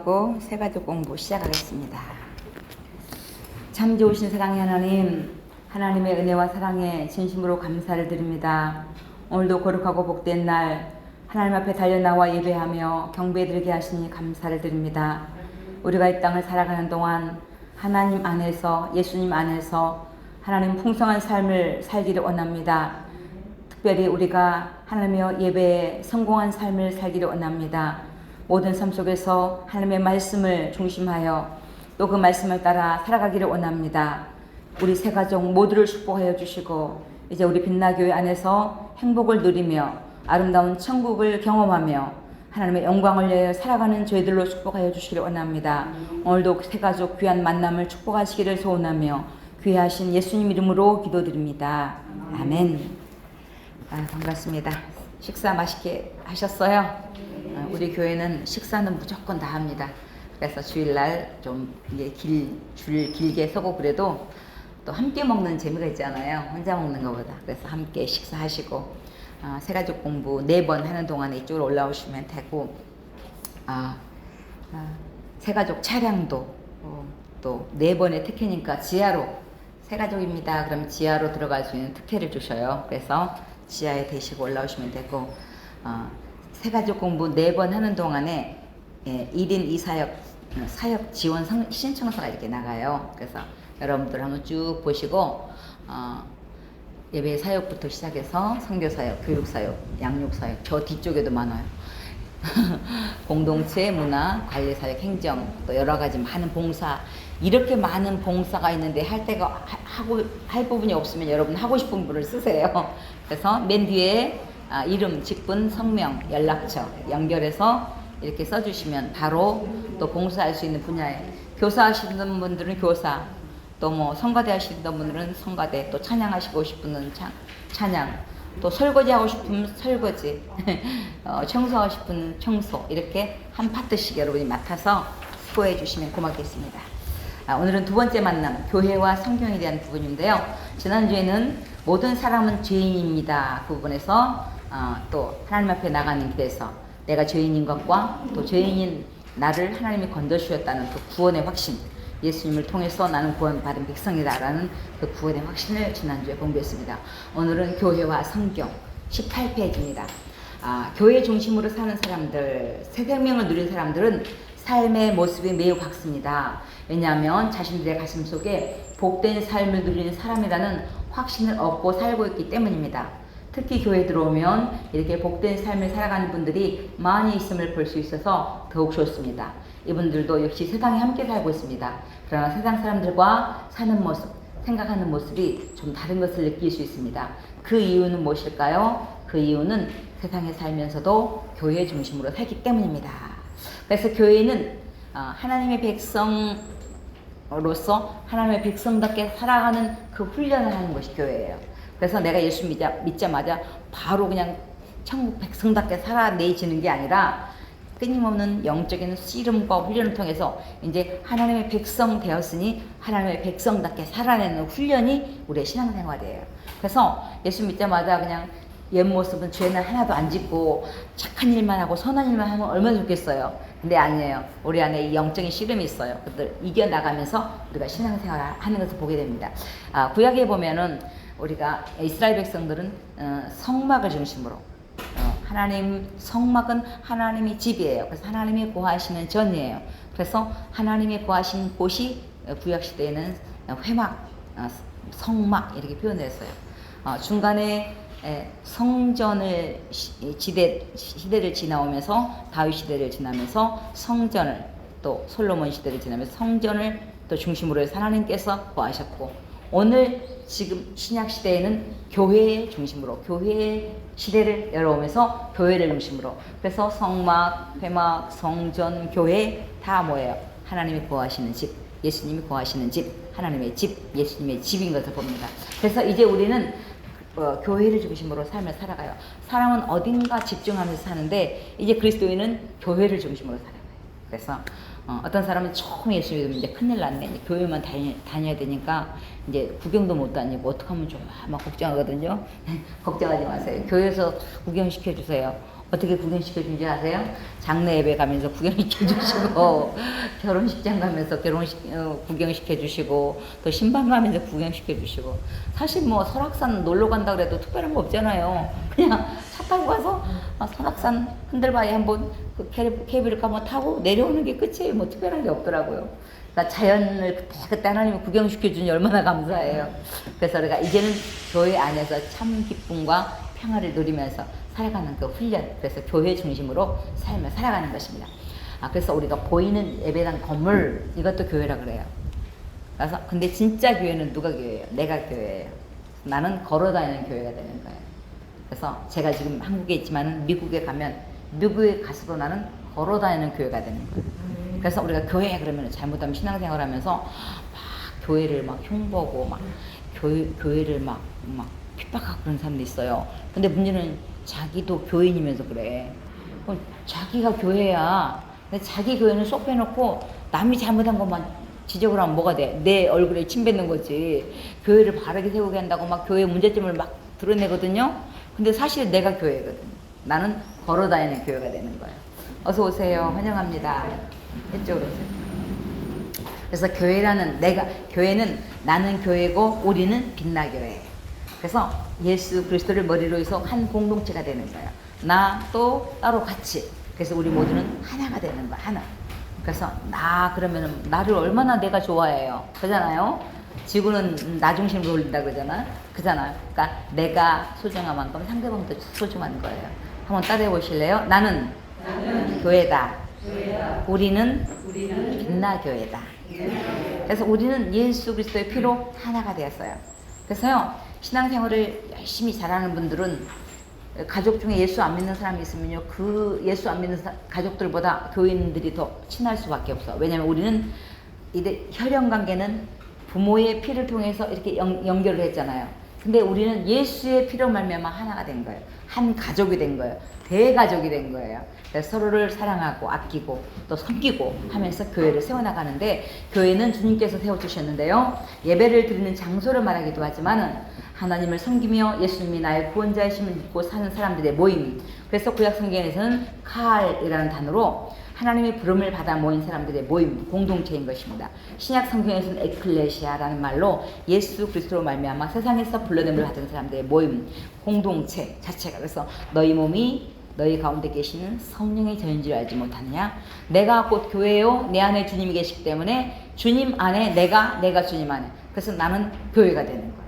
기도하고 새가족 공부 시작하겠습니다. 참 좋으신 사랑의 하나님, 하나님의 은혜와 사랑에 진심으로 감사를 드립니다. 오늘도 거룩하고 복된 날 하나님 앞에 달려나와 예배하며 경배드리게 하시니 감사를 드립니다. 우리가 이 땅을 살아가는 동안 하나님 안에서, 예수님 안에서 하나님 풍성한 삶을 살기를 원합니다. 특별히 우리가 하나님의 예배에 성공한 삶을 살기를 원합니다. 모든 삶 속에서 하나님의 말씀을 중심하여 또 그 말씀을 따라 살아가기를 원합니다. 우리 새 가족 모두를 축복하여 주시고 이제 우리 빛나교회 안에서 행복을 누리며 아름다운 천국을 경험하며 하나님의 영광을 위하여 살아가는 저희들로 축복하여 주시기를 원합니다. 오늘도 새 가족 귀한 만남을 축복하시기를 소원하며 귀하신 예수님 이름으로 기도드립니다. 아멘. 반갑습니다. 식사 맛있게 하셨어요? 우리 교회는 식사는 무조건 다 합니다. 그래서 주일날 좀 줄 길게 서고 그래도 또 함께 먹는 재미가 있잖아요. 혼자 먹는 것보다. 그래서 함께 식사하시고 새가족 공부 4번 하는 동안에 이쪽으로 올라오시면 되고 새가족 차량도 또 4번의 특혜니까 지하로 새가족입니다. 그럼 지하로 들어갈 수 있는 특혜를 주셔요. 그래서 지하에 대시고 올라오시면 되고 새가족 공부 4번 하는 동안에 1인 2사역 지원 신청서가 이렇게 나가요. 그래서 여러분들 한번 쭉 보시고 예배 사역부터 시작해서 선교사역, 교육사역, 양육사역, 저 뒤쪽에도 많아요. 공동체, 문화, 관리사역, 행정, 또 여러가지 많은 봉사, 이렇게 많은 봉사가 있는데 할 부분이 없으면 여러분 하고 싶은 분을 쓰세요. 그래서 맨 뒤에 이름, 직분, 성명, 연락처 연결해서 이렇게 써주시면 바로 또 봉사할 수 있는 분야에 교사하시는 분들은 교사, 또 뭐 성가대 하시는 분들은 성가대, 또 찬양하시고 싶은 분은 찬양, 또 설거지 하고 싶으면 설거지, 청소하고 싶은 청소, 이렇게 한 파트씩 여러분이 맡아서 수고해 주시면 고맙겠습니다. 오늘은 두 번째 만남, 교회와 성경에 대한 부분인데요. 지난주에는 모든 사람은 죄인입니다. 그 부분에서 또 하나님 앞에 나가는 길에서 내가 죄인인 것과 또 죄인인 나를 하나님이 건져주셨다는 그 구원의 확신, 예수님을 통해서 나는 구원받은 백성이다라는 그 구원의 확신을 지난주에 공부했습니다. 오늘은 교회와 성경 18페이지입니다. 교회 중심으로 사는 사람들, 새 생명을 누린 사람들은 삶의 모습이 매우 밝습니다. 왜냐하면 자신들의 가슴 속에 복된 삶을 누리는 사람이라는 확신을 얻고 살고 있기 때문입니다. 특히 교회에 들어오면 이렇게 복된 삶을 살아가는 분들이 많이 있음을 볼 수 있어서 더욱 좋습니다. 이분들도 역시 세상에 함께 살고 있습니다. 그러나 세상 사람들과 사는 모습, 생각하는 모습이 좀 다른 것을 느낄 수 있습니다. 그 이유는 무엇일까요? 그 이유는 세상에 살면서도 교회 중심으로 살기 때문입니다. 그래서 교회는 하나님의 백성으로서 하나님의 백성답게 살아가는 그 훈련을 하는 것이 교회예요. 그래서 내가 예수 믿자마자 바로 그냥 천국 백성답게 살아내지는 게 아니라 끊임없는 영적인 씨름과 훈련을 통해서 이제 하나님의 백성 되었으니 하나님의 백성답게 살아내는 훈련이 우리의 신앙생활이에요. 그래서 예수 믿자마자 그냥 옛 모습은 죄는 하나도 안 짓고 착한 일만 하고 선한 일만 하면 얼마나 좋겠어요. 근데 아니에요. 우리 안에 이 영적인 씨름이 있어요. 그것들 이겨나가면서 우리가 신앙생활을 하는 것을 보게 됩니다. 구약에 보면은 우리가 이스라엘 백성들은 성막을 중심으로 하나님 성막은 하나님의 집이에요. 그래서 하나님이 거하시는 전이에요. 그래서 하나님이 거하시는 곳이 구약 시대에는 회막, 성막 이렇게 표현했어요. 중간에 성전을 시대를 지나오면서 다윗 시대를 지나면서 성전을 또 솔로몬 시대를 지나면서 성전을 또 중심으로 해서 하나님께서 거하셨고 오늘 지금 신약 시대에는 교회 중심으로 교회 시대를 열어오면서 교회를 중심으로 그래서 성막, 회막, 성전, 교회 다 뭐예요? 하나님이 거하시는 집, 예수님이 거하시는 집, 하나님의 집, 예수님의 집인 것을 봅니다. 그래서 이제 우리는 교회를 중심으로 삶을 살아가요. 사람은 어딘가 집중하면서 사는데 이제 그리스도인은 교회를 중심으로 살아가요. 그래서 어떤 사람은 처음 예수 믿으면 이제 큰일 났네. 이제 교회만 다녀야 되니까 이제 구경도 못 다니고 어떡하면 좋아 막 걱정하거든요. 걱정하지 마세요. 교회에서 구경시켜 주세요. 어떻게 구경시켜 준지 아세요? 장례 예배 가면서 구경시켜 주시고 결혼식장 가면서 구경시켜 주시고 또 신방 가면서 구경시켜 주시고 사실 뭐 설악산 놀러 간다 그래도 특별한 거 없잖아요. 그냥 차 타고 가서 설악산 흔들바위 한번 그 케이블카 한번 타고 내려오는 게 끝이에요. 뭐 특별한 게 없더라고요. 그러니까 자연을 그때 하나님이 구경시켜 주니 얼마나 감사해요. 그래서 우리가 이제는 교회 안에서 참 기쁨과 평화를 누리면서 살아가는 그 훈련, 그래서 교회 중심으로 삶을 살아가는 것입니다. 그래서 우리가 보이는 예배당 건물, 이것도 교회라 그래요. 그래서 근데 진짜 교회는 누가 교회예요? 내가 교회예요. 나는 걸어다니는 교회가 되는 거예요. 그래서 제가 지금 한국에 있지만 미국에 가면 미국에 가서도 나는 걸어다니는 교회가 되는 거예요. 그래서 우리가 교회 그러면 잘못하면 신앙생활하면서 막 교회를 막 흉보고 막 교회를 막 핍박하고 그런 사람도 있어요. 근데 문제는 자기도 교인이면서 그래. 자기가 교회야. 근데 자기 교회는 쏙 빼놓고 남이 잘못한 것만 지적을 하면 뭐가 돼? 내 얼굴에 침 뱉는 거지. 교회를 바르게 세우게 한다고 막 교회 문제점을 막 드러내거든요. 근데 사실 내가 교회거든. 나는 걸어다니는 교회가 되는 거예요. 어서 오세요. 환영합니다. 이쪽으로 오세요. 그래서 교회는 나는 교회고 우리는 빛나 교회예요. 그래서 예수 그리스도를 머리로 해서 한 공동체가 되는 거예요. 나 또 따로 같이. 그래서 우리 모두는 하나가 되는 거야. 하나. 그래서 그러면은 나를 얼마나 내가 좋아해요. 그러잖아요. 지구는 나 중심으로 돌린다 그러잖아. 그러니까 내가 소중한 만큼 상대방도 소중한 거예요. 한번 따라해 보실래요? 나는 교회다. 우리는 빛나 교회다. 그래서 우리는 예수 그리스도의 피로 하나가 되었어요. 그래서요. 신앙생활을 열심히 잘하는 분들은 가족 중에 예수 안 믿는 사람이 있으면요. 그 예수 안 믿는 가족들보다 교인들이 더 친할 수밖에 없어. 왜냐면 우리는 이제 혈연 관계는 부모의 피를 통해서 이렇게 연결을 했잖아요. 근데 우리는 예수의 피로 말미암아 하나가 된 거예요. 한 가족이 된 거예요. 대가족이 된 거예요. 그래서 서로를 사랑하고 아끼고 또 섬기고 하면서 교회를 세워나가는데 교회는 주님께서 세워주셨는데요. 예배를 드리는 장소를 말하기도 하지만은 하나님을 섬기며 예수님이 나의 구원자이심을 믿고 사는 사람들의 모임. 그래서 구약 성경에서는 칼이라는 단어로 하나님의 부름을 받아 모인 사람들의 모임, 공동체인 것입니다. 신약 성경에서는 에클레시아라는 말로 예수 그리스도로 말미암아 세상에서 불러냄을 받은 사람들의 모임, 공동체 자체가. 그래서 너희 몸이 너희 가운데 계시는 성령의 전인 줄 알지 못하느냐? 내가 곧 교회요 내 안에 주님이 계시기 때문에 주님 안에 내가 주님 안에. 그래서 나는 교회가 되는 거예요.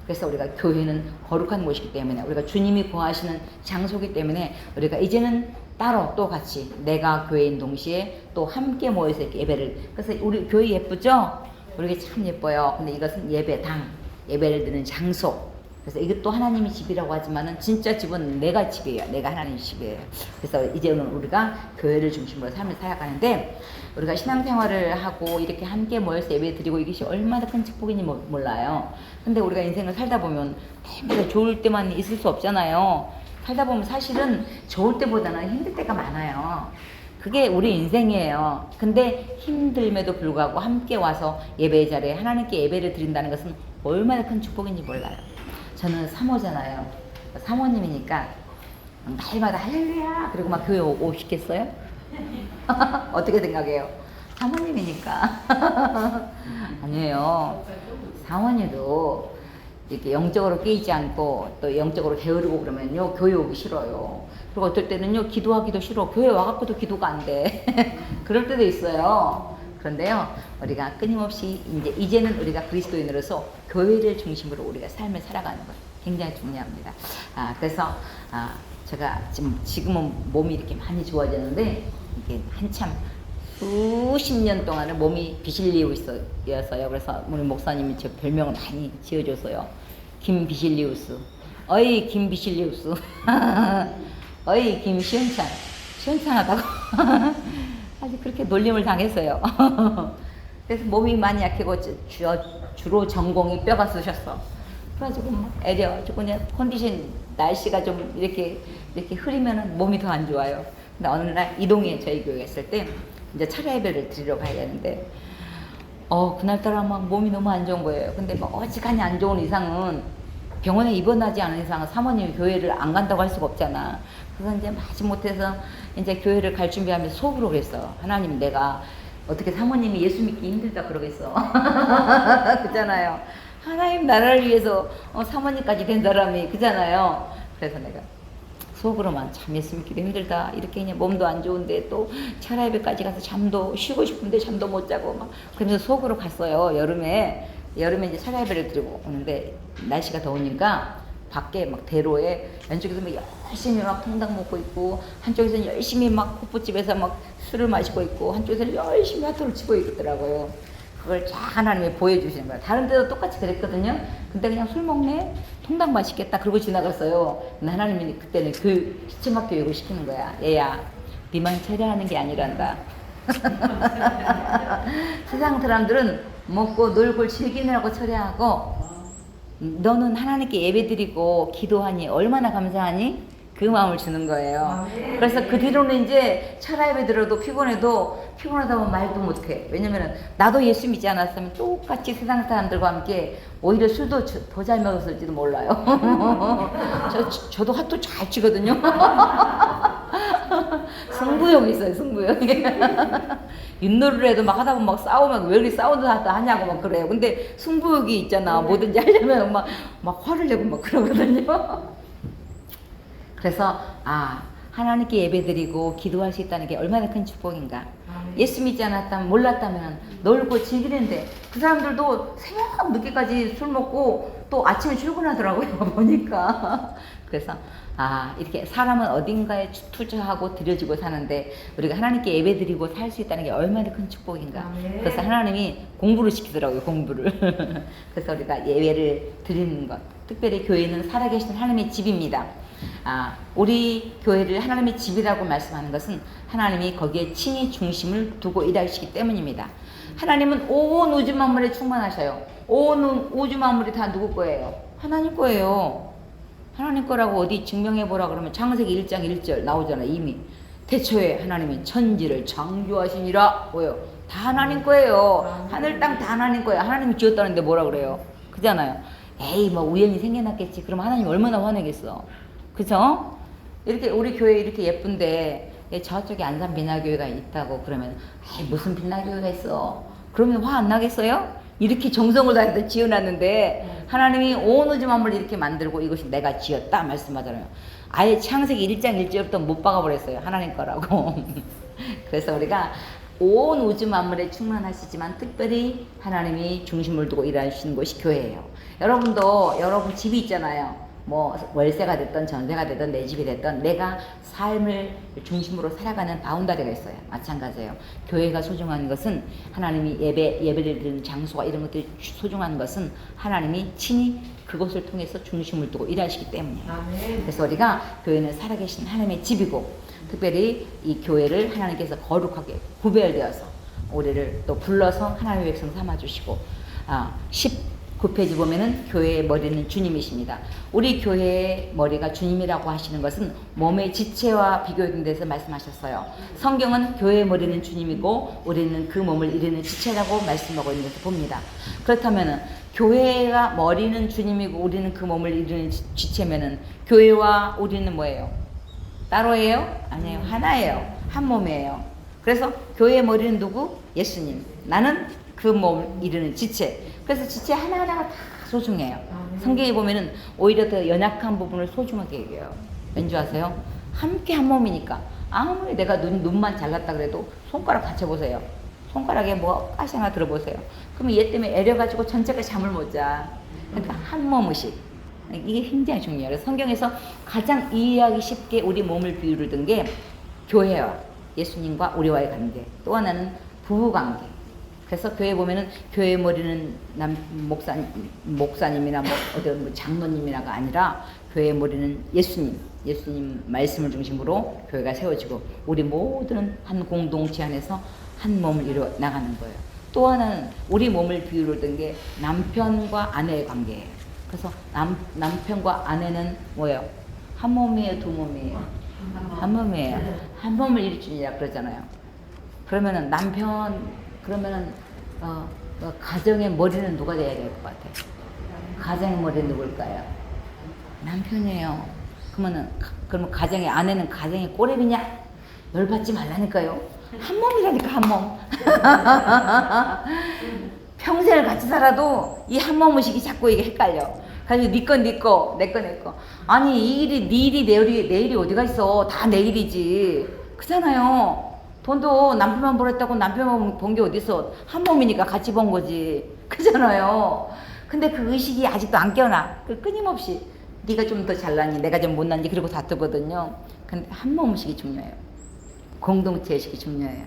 그래서 우리가 교회는 거룩한 곳이기 때문에 우리가 주님이 거하시는 장소이기 때문에 우리가 이제는 따로 또 같이 내가 교회인 동시에 또 함께 모여서 이렇게 예배를. 그래서 우리 교회 예쁘죠? 우리 참 예뻐요. 근데 이것은 예배당, 예배를 드리는 장소. 그래서 이것도 하나님의 집이라고 하지만은 진짜 집은 내가 집이에요. 내가 하나님의 집이에요. 그래서 이제는 우리가 교회를 중심으로 삶을 살아가는데 우리가 신앙생활을 하고 이렇게 함께 모여서 예배 드리고 이것이 얼마나 큰 축복인지 몰라요. 근데 우리가 인생을 살다 보면 때마다 좋을 때만 있을 수 없잖아요. 살다 보면 사실은 좋을 때보다는 힘들 때가 많아요. 그게 우리 인생이에요. 근데 힘듦에도 불구하고 함께 와서 예배 자리에 하나님께 예배를 드린다는 것은 얼마나 큰 축복인지 몰라요. 저는 사모잖아요. 사모님이니까 날마다 할렐루야 그리고 막 교회 오시겠어요? 어떻게 생각해요? 사모님이니까. 아니에요. 사모님도 이렇게 영적으로 깨이지 않고 또 영적으로 게으르고 그러면요 교회 오기 싫어요. 그리고 어떨 때는요 기도하기도 싫어. 교회 와갖고도 기도가 안 돼. 그럴 때도 있어요. 그런데요 우리가 끊임없이 이제는 우리가 그리스도인으로서 교회를 중심으로 우리가 삶을 살아가는 것 굉장히 중요합니다. 그래서 제가 지금은 몸이 이렇게 많이 좋아졌는데 이게 한참 수십 년 동안은 몸이 비실리우스였어요. 그래서 우리 목사님이 제 별명을 많이 지어줬어요. 김비실리우스. 어이 김비실리우스. 어이 김시원찬. 시원찮하다고. 아주 그렇게 놀림을 당했어요. 그래서 몸이 많이 약해고 주로 전공이 뼈가 쑤셨어. 그래가지고 애려가지고 그냥 컨디션 날씨가 좀 이렇게 흐리면은 몸이 더 안 좋아요. 근데 어느 날 이동에 저희 교회에 있을 때 이제 차례 예배를 드리러 가야 되는데 그날따라 막 몸이 너무 안 좋은 거예요. 근데 막 어지간히 안 좋은 이상은 병원에 입원하지 않은 이상은 사모님이 교회를 안 간다고 할 수가 없잖아. 그래서 이제 마지못해서 이제 교회를 갈 준비하면서 속으로 그랬어. 하나님, 내가 어떻게 사모님이 예수 믿기 힘들다 그러겠어. 그잖아요. 하나님 나라를 위해서 사모님까지 된 사람이 그잖아요. 그래서 내가 속으로만 참 예수 믿기도 힘들다. 이렇게 그냥 몸도 안 좋은데 또 차라예배까지 가서 잠도 쉬고 싶은데 잠도 못 자고 막 그러면서 속으로 갔어요. 여름에 이제 차라예배를 드리고 오는데 날씨가 더우니까 밖에 막 대로에 왼쪽에서 막 열심히 막 통닭 먹고 있고 한쪽에서는 열심히 막 호프집에서 막 술을 마시고 있고 한쪽에서는 열심히 화투를 치고 있더라고요. 그걸 쫙 하나님이 보여주시는 거예요. 다른 데도 똑같이 그랬거든요. 근데 그냥 술 먹네? 통닭 맛있겠다. 그러고 지나갔어요. 근데 하나님이 그때는 그 시청각 교육을 시키는 거야. 얘야, 니만 철회하는 게 아니란다. 세상 사람들은 먹고 놀고 즐기느라고 철회하고 너는 하나님께 예배드리고 기도하니 얼마나 감사하니? 그 마음을 주는 거예요. 그래서 그 뒤로는 이제 철야예배 들어도 피곤하다 보면 말도 못해. 왜냐면은 나도 예수 믿지 않았으면 똑같이 세상 사람들과 함께 오히려 술도 더 잘 먹었을지도 몰라요. 저도 핫도 잘 치거든요. 승부욕이 있어요, 승부욕이. 윷놀이를 해도 막 하다 보면 막 싸우면 왜 이렇게 싸운다 하냐고 막 그래요. 근데 승부욕이 있잖아. 뭐든지 하려면 막 화를 내고 막 그러거든요. 그래서 하나님께 예배드리고 기도할 수 있다는 게 얼마나 큰 축복인가. 예수 믿지 않았다면 몰랐다면 놀고 즐기는데 그 사람들도 새벽 늦게까지 술 먹고 또 아침에 출근하더라고요. 보니까. 그래서 이렇게 사람은 어딘가에 투자하고 드려지고 사는데 우리가 하나님께 예배드리고 살 수 있다는 게 얼마나 큰 축복인가. 그래서 하나님이 공부를 시키더라고요. 공부를. 그래서 우리가 예배를 드리는 것, 특별히 교회는 살아계신 하나님의 집입니다. 우리 교회를 하나님의 집이라고 말씀하는 것은 하나님이 거기에 친히 중심을 두고 일하시기 때문입니다. 하나님은 온 우주 만물에 충만하셔요. 온 우주 만물이 다 누구 거예요? 하나님 거예요. 하나님 거라고 어디 증명해 보라 그러면 창세기 1장 1절 나오잖아요. 이미 태초에 하나님이 천지를 창조하시니라. 뭐요? 다 하나님 거예요. 하늘 땅 다 하나님 거예요. 하나님이 지었다는데 뭐라 그래요? 그잖아요. 에이 뭐 우연히 생겨났겠지. 그럼 하나님 얼마나 화내겠어. 그죠? 이렇게 우리 교회 이렇게 예쁜데 저쪽에 안산 빛나교회가 있다고 그러면 무슨 빛나교회가 있어? 그러면 화 안 나겠어요? 이렇게 정성을 다해서 지어놨는데 하나님이 온 우주 만물을 이렇게 만들고 이것이 내가 지었다 말씀하잖아요. 아예 창세기 1장 1절부터 못 박아버렸어요. 하나님 거라고. 그래서 우리가 온 우주 만물에 충만하시지만 특별히 하나님이 중심을 두고 일하시는 곳이 교회예요. 여러분도 여러분 집이 있잖아요. 뭐 월세가 됐든 전세가 됐든 내 집이 됐든 내가 삶을 중심으로 살아가는 바운다리가 있어요. 마찬가지예요. 교회가 소중한 것은 하나님이 예배를 드리는 장소가 이런 것들이 소중한 것은 하나님이 친히 그것을 통해서 중심을 두고 일하시기 때문이에요. 그래서 우리가 교회는 살아계신 하나님의 집이고 특별히 이 교회를 하나님께서 거룩하게 구별되어서 우리를 또 불러서 하나님의 백성 삼아주시고 19페이지 보면은 교회의 머리는 주님이십니다. 우리 교회의 머리가 주님이라고 하시는 것은 몸의 지체와 비교된 데서 말씀하셨어요. 성경은 교회의 머리는 주님이고 우리는 그 몸을 이루는 지체라고 말씀하고 있는 것을 봅니다. 그렇다면은 교회가 머리는 주님이고 우리는 그 몸을 이루는 지체면은 교회와 우리는 뭐예요? 따로예요? 아니에요. 하나예요. 한 몸이에요. 그래서 교회의 머리는 누구? 예수님. 나는 그 몸을 이루는 지체. 그래서 지체 하나하나가 다 소중해요. 성경에 보면은 오히려 더 연약한 부분을 소중하게 얘기해요. 왠지 아세요? 함께 한 몸이니까 아무리 내가 눈만 잘났다 그래도 손가락 받쳐보세요. 손가락에 뭐 가시 하나 들어보세요. 그러면 얘 때문에 애려가지고 전체가 잠을 못 자. 그러니까 한 몸의식. 이게 굉장히 중요해요. 그래서 성경에서 가장 이해하기 쉽게 우리 몸을 비유를 든 게 교회와 예수님과 우리와의 관계. 또 하나는 부부 관계. 그래서 교회 보면은 교회 머리는 목사님이나 뭐 장로님이나가 아니라 교회 머리는 예수님 말씀을 중심으로 교회가 세워지고 우리 모두는 한 공동체 안에서 한 몸을 이루어 나가는 거예요. 또 하나는 우리 몸을 비유를 든 게 남편과 아내의 관계예요. 그래서 남편과 아내는 뭐예요? 한 몸이에요, 두 몸이에요? 한 몸이에요. 한 몸을 이루시니라 그러잖아요. 그러면은 그러면은 가정의 머리는 누가 돼야 될 것 같아요? 가정의 머리는 누굴까요? 남편이에요. 그러면 가정의 아내는 가정의 꼬레비냐? 열받지 말라니까요. 한 몸이라니까, 한 몸. 평생을 같이 살아도 이 한 몸 의식이 자꾸 이게 헷갈려. 그래서 네 건 네 거, 내 건 내 거. 아니 이 일이 네 일이 내일이 어디가 있어? 다 내일이지. 그잖아요. 돈도 남편만 벌었다고 남편만 번 게 어딨어? 한 몸이니까 같이 번 거지. 그잖아요. 근데 그 의식이 아직도 안 깨어나. 그 끊임없이 네가 좀 더 잘났니? 내가 좀 못났니? 그리고 다투거든요. 근데 한 몸 의식이 중요해요. 공동체 의식이 중요해요.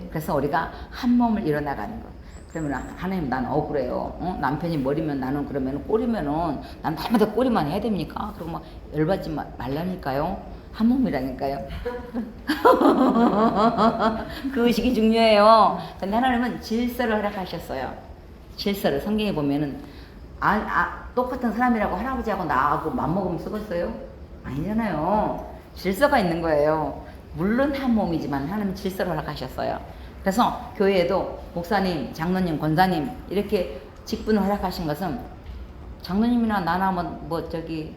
그래서 우리가 한 몸을 이뤄나가는 거. 그러면 하나님 난 억울해요. 남편이 머리면 나는 그러면 꼬리면은 난 날마다 꼬리만 해야 됩니까? 그리고 막 열받지 말라니까요. 한 몸이라니까요. 그 의식이 중요해요. 근데 하나님은 질서를 허락하셨어요. 질서를 성경에 보면은 똑같은 사람이라고 할아버지하고 나하고 맘먹으면 쓰겠어요? 아니잖아요. 질서가 있는 거예요. 물론 한 몸이지만 하나님은 질서를 허락하셨어요. 그래서 교회에도 목사님, 장로님, 권사님 이렇게 직분을 허락하신 것은 장로님이나 나나 저기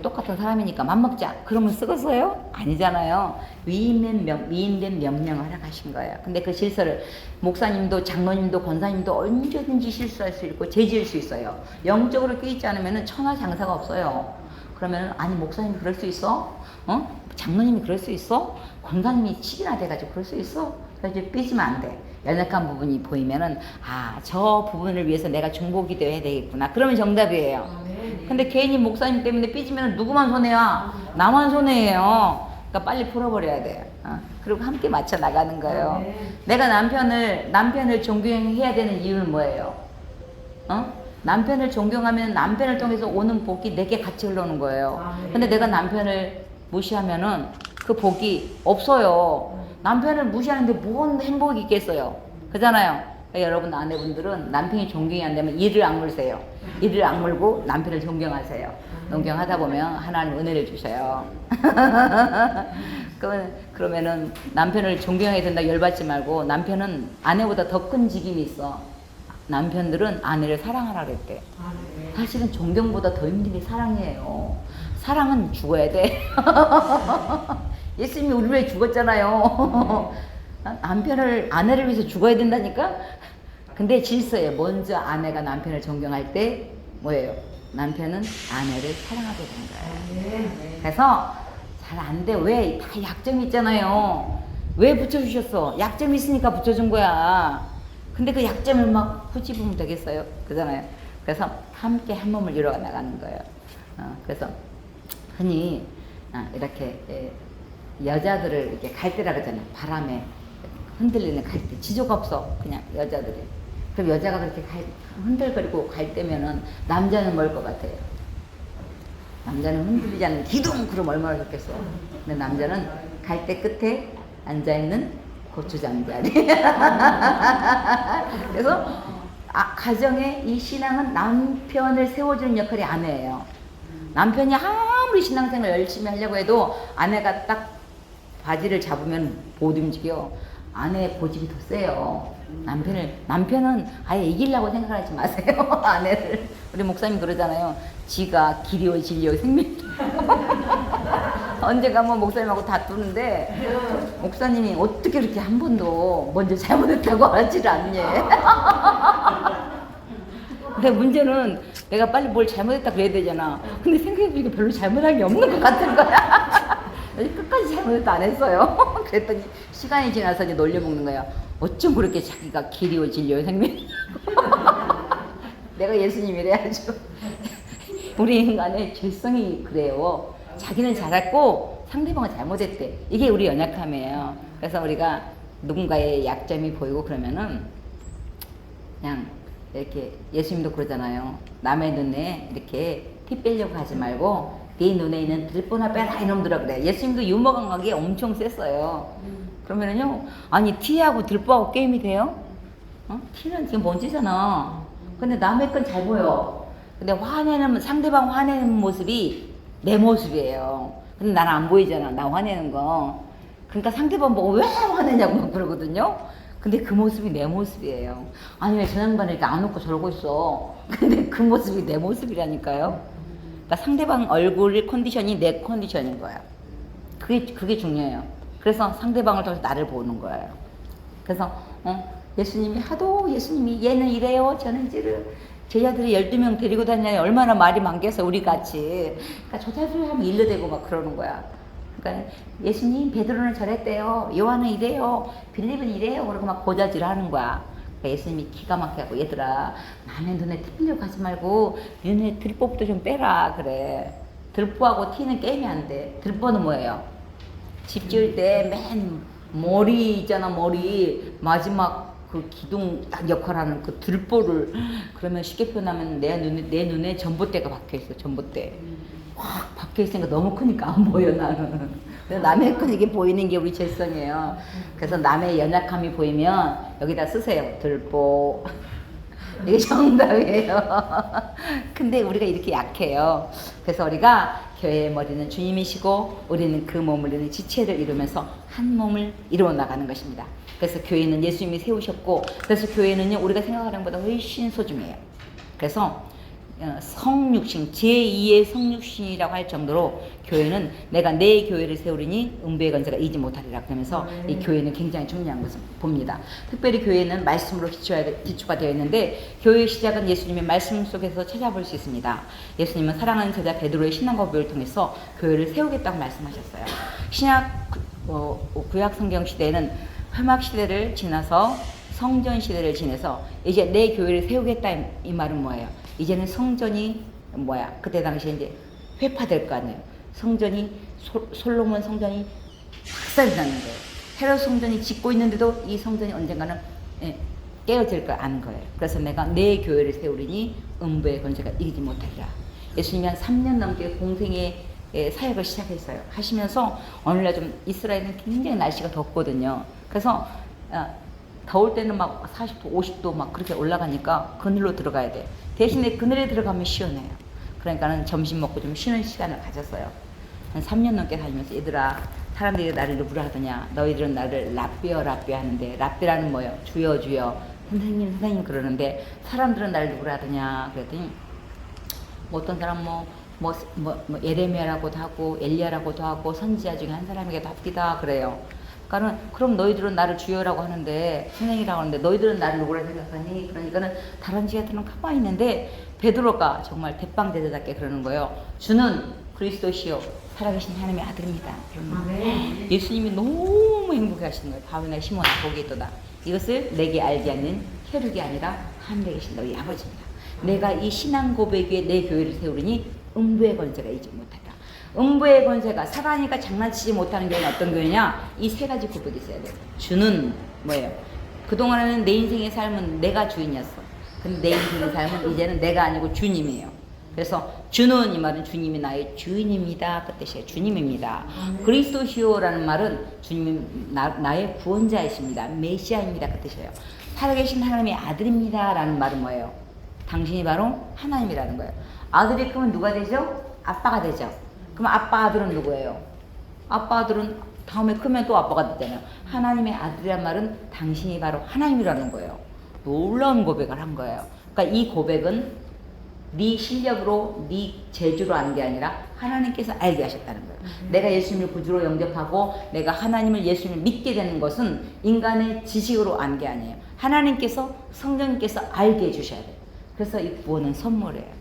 똑같은 사람이니까 맘먹자 그러면 쓰겠어요? 아니잖아요. 위임된 명령을 허락하신 거예요. 근데 그 질서를 목사님도 장로님도 권사님도 언제든지 실수할 수 있고 죄지을 수 있어요. 영적으로 깨있지 않으면 천하장사가 없어요. 그러면 아니 목사님이 그럴 수 있어? 장로님이 그럴 수 있어? 권사님이 칩이나 돼가지고 그럴 수 있어? 그래서 삐지면 안 돼. 연약한 부분이 보이면은 저 부분을 위해서 내가 중보 기도해야 되겠구나. 그러면 정답이에요. 근데 괜히 목사님 때문에 삐지면 누구만 손해야? 나만 손해예요. 그러니까 빨리 풀어버려야 돼요. 그리고 함께 맞춰 나가는 거예요. 내가 남편을 존경해야 되는 이유는 뭐예요? 남편을 존경하면 남편을 통해서 오는 복이 내게 같이 흘러오는 거예요. 근데 내가 남편을 무시하면은 그 복이 없어요. 남편을 무시하는데 뭔 행복이 있겠어요. 그잖아요. 그러니까 여러분 아내분들은 남편이 존경이 안 되면 이를 악물세요. 이를 악물고 남편을 존경하세요. 존경하다 보면 하나님 은혜를 주셔요. 그러면은 남편을 존경해야 된다 열받지 말고 남편은 아내보다 더 큰 직임이 있어. 남편들은 아내를 사랑하라 그랬대. 사실은 존경보다 더 힘든 게 사랑이에요. 사랑은 죽어야 돼. 예수님이 우리를 위해 죽었잖아요. 아내를 위해서 죽어야 된다니까? 근데 질서에 먼저 아내가 남편을 존경할 때 뭐예요? 남편은 아내를 사랑하게 된 거예요. 그래서 잘 안 돼. 왜? 다 약점이 있잖아요. 왜 붙여주셨어? 약점이 있으니까 붙여준 거야. 근데 그 약점을 막 후집으면 되겠어요? 그잖아요. 그래서 함께 한 몸을 이루어 나가는 거예요. 그래서 흔히 이렇게 여자들을 이렇게 갈대라 그러잖아요. 바람에 흔들리는 갈대. 지조가 없어. 그냥 여자들이. 그럼 여자가 그렇게 흔들거리고 갈 때면은 남자는 뭘 것 같아요? 남자는 흔들리지 않는 기둥 그럼 얼마나 좋겠어. 근데 남자는 갈대 끝에 앉아있는 고추장자리. 그래서 가정의 이 신앙은 남편을 세워주는 역할이 아내예요. 남편이 아무리 신앙생활 열심히 하려고 해도 아내가 딱 바지를 잡으면 못 움직여. 아내의 고집이 더 세요. 남편은 아예 이기려고 생각하지 마세요. 아내를. 우리 목사님 그러잖아요. 지가 길이요 진리요 생명. 언제 가면 목사님하고 다투는데 목사님이 어떻게 그렇게 한 번도 먼저 잘못했다고 하지를 않니? 근데 문제는 내가 빨리 뭘 잘못했다 그래야 되잖아. 근데 생각해보니까 별로 잘못한 게 없는 것 같은 거야. 끝까지 잘못했다 안 했어요. 그랬더니 시간이 지나서 이제 놀려먹는 거야. 어쩜 그렇게 자기가 길이요 진리요 생명. 내가 예수님이래야죠. 우리 인간의 죄성이 그래요. 자기는 잘했고 상대방은 잘못했대. 이게 우리 연약함이에요. 그래서 우리가 누군가의 약점이 보이고 그러면은 그냥 이렇게 예수님도 그러잖아요. 남의 눈에 이렇게 티 빼려고 하지 말고 네 눈에 있는 들보나 빼라 이놈들아 그래. 예수님도 유머 감각이 엄청 셌어요. 그러면은요, 아니 티하고 들보하고 게임이 돼요? 티는 지금 먼지잖아. 근데 남의 건 잘 보여. 근데 상대방 화내는 모습이 내 모습이에요. 근데 나는 안 보이잖아. 나 화내는 거. 그러니까 상대방 보고 왜 화내냐고 막 그러거든요. 근데 그 모습이 내 모습이에요. 아니 왜 저 양반이 이렇게 안 웃고 저러고 있어. 근데 그 모습이 내 모습이라니까요. 그러니까 상대방 얼굴 컨디션이 내 컨디션인 거야. 그게 중요해요. 그래서 상대방을 통해서 나를 보는 거예요. 그래서 예수님이 하도 예수님이 얘는 이래요, 저는 이래요. 제자들이 12명 데리고 다니냐 얼마나 말이 많겠어 우리 같이. 그러니까 저자들 하면 일러대고 막 그러는 거야. 그러니까 예수님 베드로는 저랬대요, 요한은 이래요, 빌립은 이래요, 그러고 막 고자질 하는 거야. 그러니까 예수님이 기가 막히게 하고, 얘들아 남의 눈에 티 빌려 가지 말고 너네 들보부터 좀 빼라 그래. 들보하고 티는 게임이 안 돼. 들보는 뭐예요? 집 지을 때 맨 머리 있잖아, 머리 마지막 그 기둥 딱 역할하는 그 들보를, 그러면 쉽게 표현하면 내 눈에 전봇대가 박혀있어. 전봇대 확 박혀있으니까 너무 크니까 안 보여 나는. 남의 건 이게 보이는 게 우리 죄성이에요. 그래서 남의 연약함이 보이면 여기다 쓰세요. 들보. 이게 정답이에요. 근데 우리가 이렇게 약해요. 그래서 우리가 교회의 머리는 주님이시고 우리는 그 몸을 이루는 지체를 이루면서 한 몸을 이루어 나가는 것입니다. 그래서 교회는 예수님이 세우셨고, 그래서 교회는요 우리가 생각하는 것보다 훨씬 소중해요. 그래서 성육신, 제2의 성육신이라고 할 정도로 교회는 내가 내 교회를 세우리니 음부의 건세가 이기지 못하리라 그러면서 이 교회는 굉장히 중요한 것을 봅니다. 특별히 교회는 말씀으로 기초가 되어 있는데, 교회의 시작은 예수님의 말씀 속에서 찾아볼 수 있습니다. 예수님은 사랑하는 제자 베드로의 신앙 고백을 통해서 교회를 세우겠다고 말씀하셨어요. 신약 구약 성경 시대에는 회막 시대를 지나서 성전 시대를 지내서 이제 내 교회를 세우겠다 이 말은 뭐예요? 이제는 성전이 그때 당시에 이제 회파될 거 아니에요. 성전이 솔로몬 성전이 박살이 나는 거예요. 헤롯 성전이 짓고 있는데도 이 성전이 언젠가는 깨어질 걸 아는 거예요. 그래서 내가 내 교회를 세우리니 음부의 권세가 이기지 못하리라. 예수님이 한 3년 넘게 공생의 사역을 시작했어요. 하시면서 어느 날 좀 이스라엘은 굉장히 날씨가 덥거든요. 그래서 더울 때는 막 40도, 50도 막 그렇게 올라가니까 그늘로 들어가야 돼. 대신에 그늘에 들어가면 시원해요. 그러니까는 점심 먹고 좀 쉬는 시간을 가졌어요. 한 3년 넘게 다니면서, 얘들아, 사람들이 나를 누구라 하더냐? 너희들은 나를 랍비어 하는데, 랍비라는 뭐예요? 주여 주여, 선생님 그러는데, 사람들은 나를 누구라 하더냐? 그랬더니 어떤 사람 예레미야라고도 하고 엘리야라고도 하고 선지자 중에 한 사람에게도 합디다 그래요. 그러니까는 그럼 너희들은 나를 주여라고 하는데, 선생이라고 하는데 너희들은 나를 누구라 생각하니? 그러니까는 다른 지혜들은 가만히 있는데 베드로가 정말 대빵대자답게 그러는 거예요. 주는 그리스도시요 살아계신 하나님의 아들입니다. 예수님이 너무 행복해 하시는 거예요. 바위나 시몬아 보기 있도다. 이것을 내게 알게 하는 혈육이 아니라 하늘에 계신 너희 아버지입니다. 내가 이 신앙 고백 위에 내 교회를 세우리니 음부의 권세가 이기지 못하리라. 음부의 권세가, 사단이가 장난치지 못하는 교회는 어떤 교회냐? 이 세 가지 고백이 있어야 돼요. 주는 뭐예요? 그동안에는 내 인생의 삶은 내가 주인이었어. 근데 내 인생의 삶은 이제는 내가 아니고 주님이에요. 그래서 주는, 이 말은 주님이 나의 주인입니다 그 뜻이에요. 주님입니다. 그리스도시오라는 말은 주님이 나의 구원자이십니다. 메시아입니다 그 뜻이에요. 살아계신 하나님의 아들입니다 라는 말은 뭐예요? 당신이 바로 하나님이라는 거예요. 아들이 크면 누가 되죠? 아빠가 되죠. 그럼 아빠 아들은 누구예요? 아빠 아들은 다음에 크면 또 아빠가 되잖아요. 하나님의 아들이란 말은 당신이 바로 하나님이라는 거예요. 놀라운 고백을 한 거예요. 그러니까 이 고백은 네 실력으로, 네 재주로 아는 게 아니라 하나님께서 알게 하셨다는 거예요. 내가 예수님을 구주로 영접하고 내가 하나님을, 예수님을 믿게 되는 것은 인간의 지식으로 아는 게 아니에요. 하나님께서, 성령님께서 알게 해주셔야 돼요. 그래서 이 구원은 선물이에요.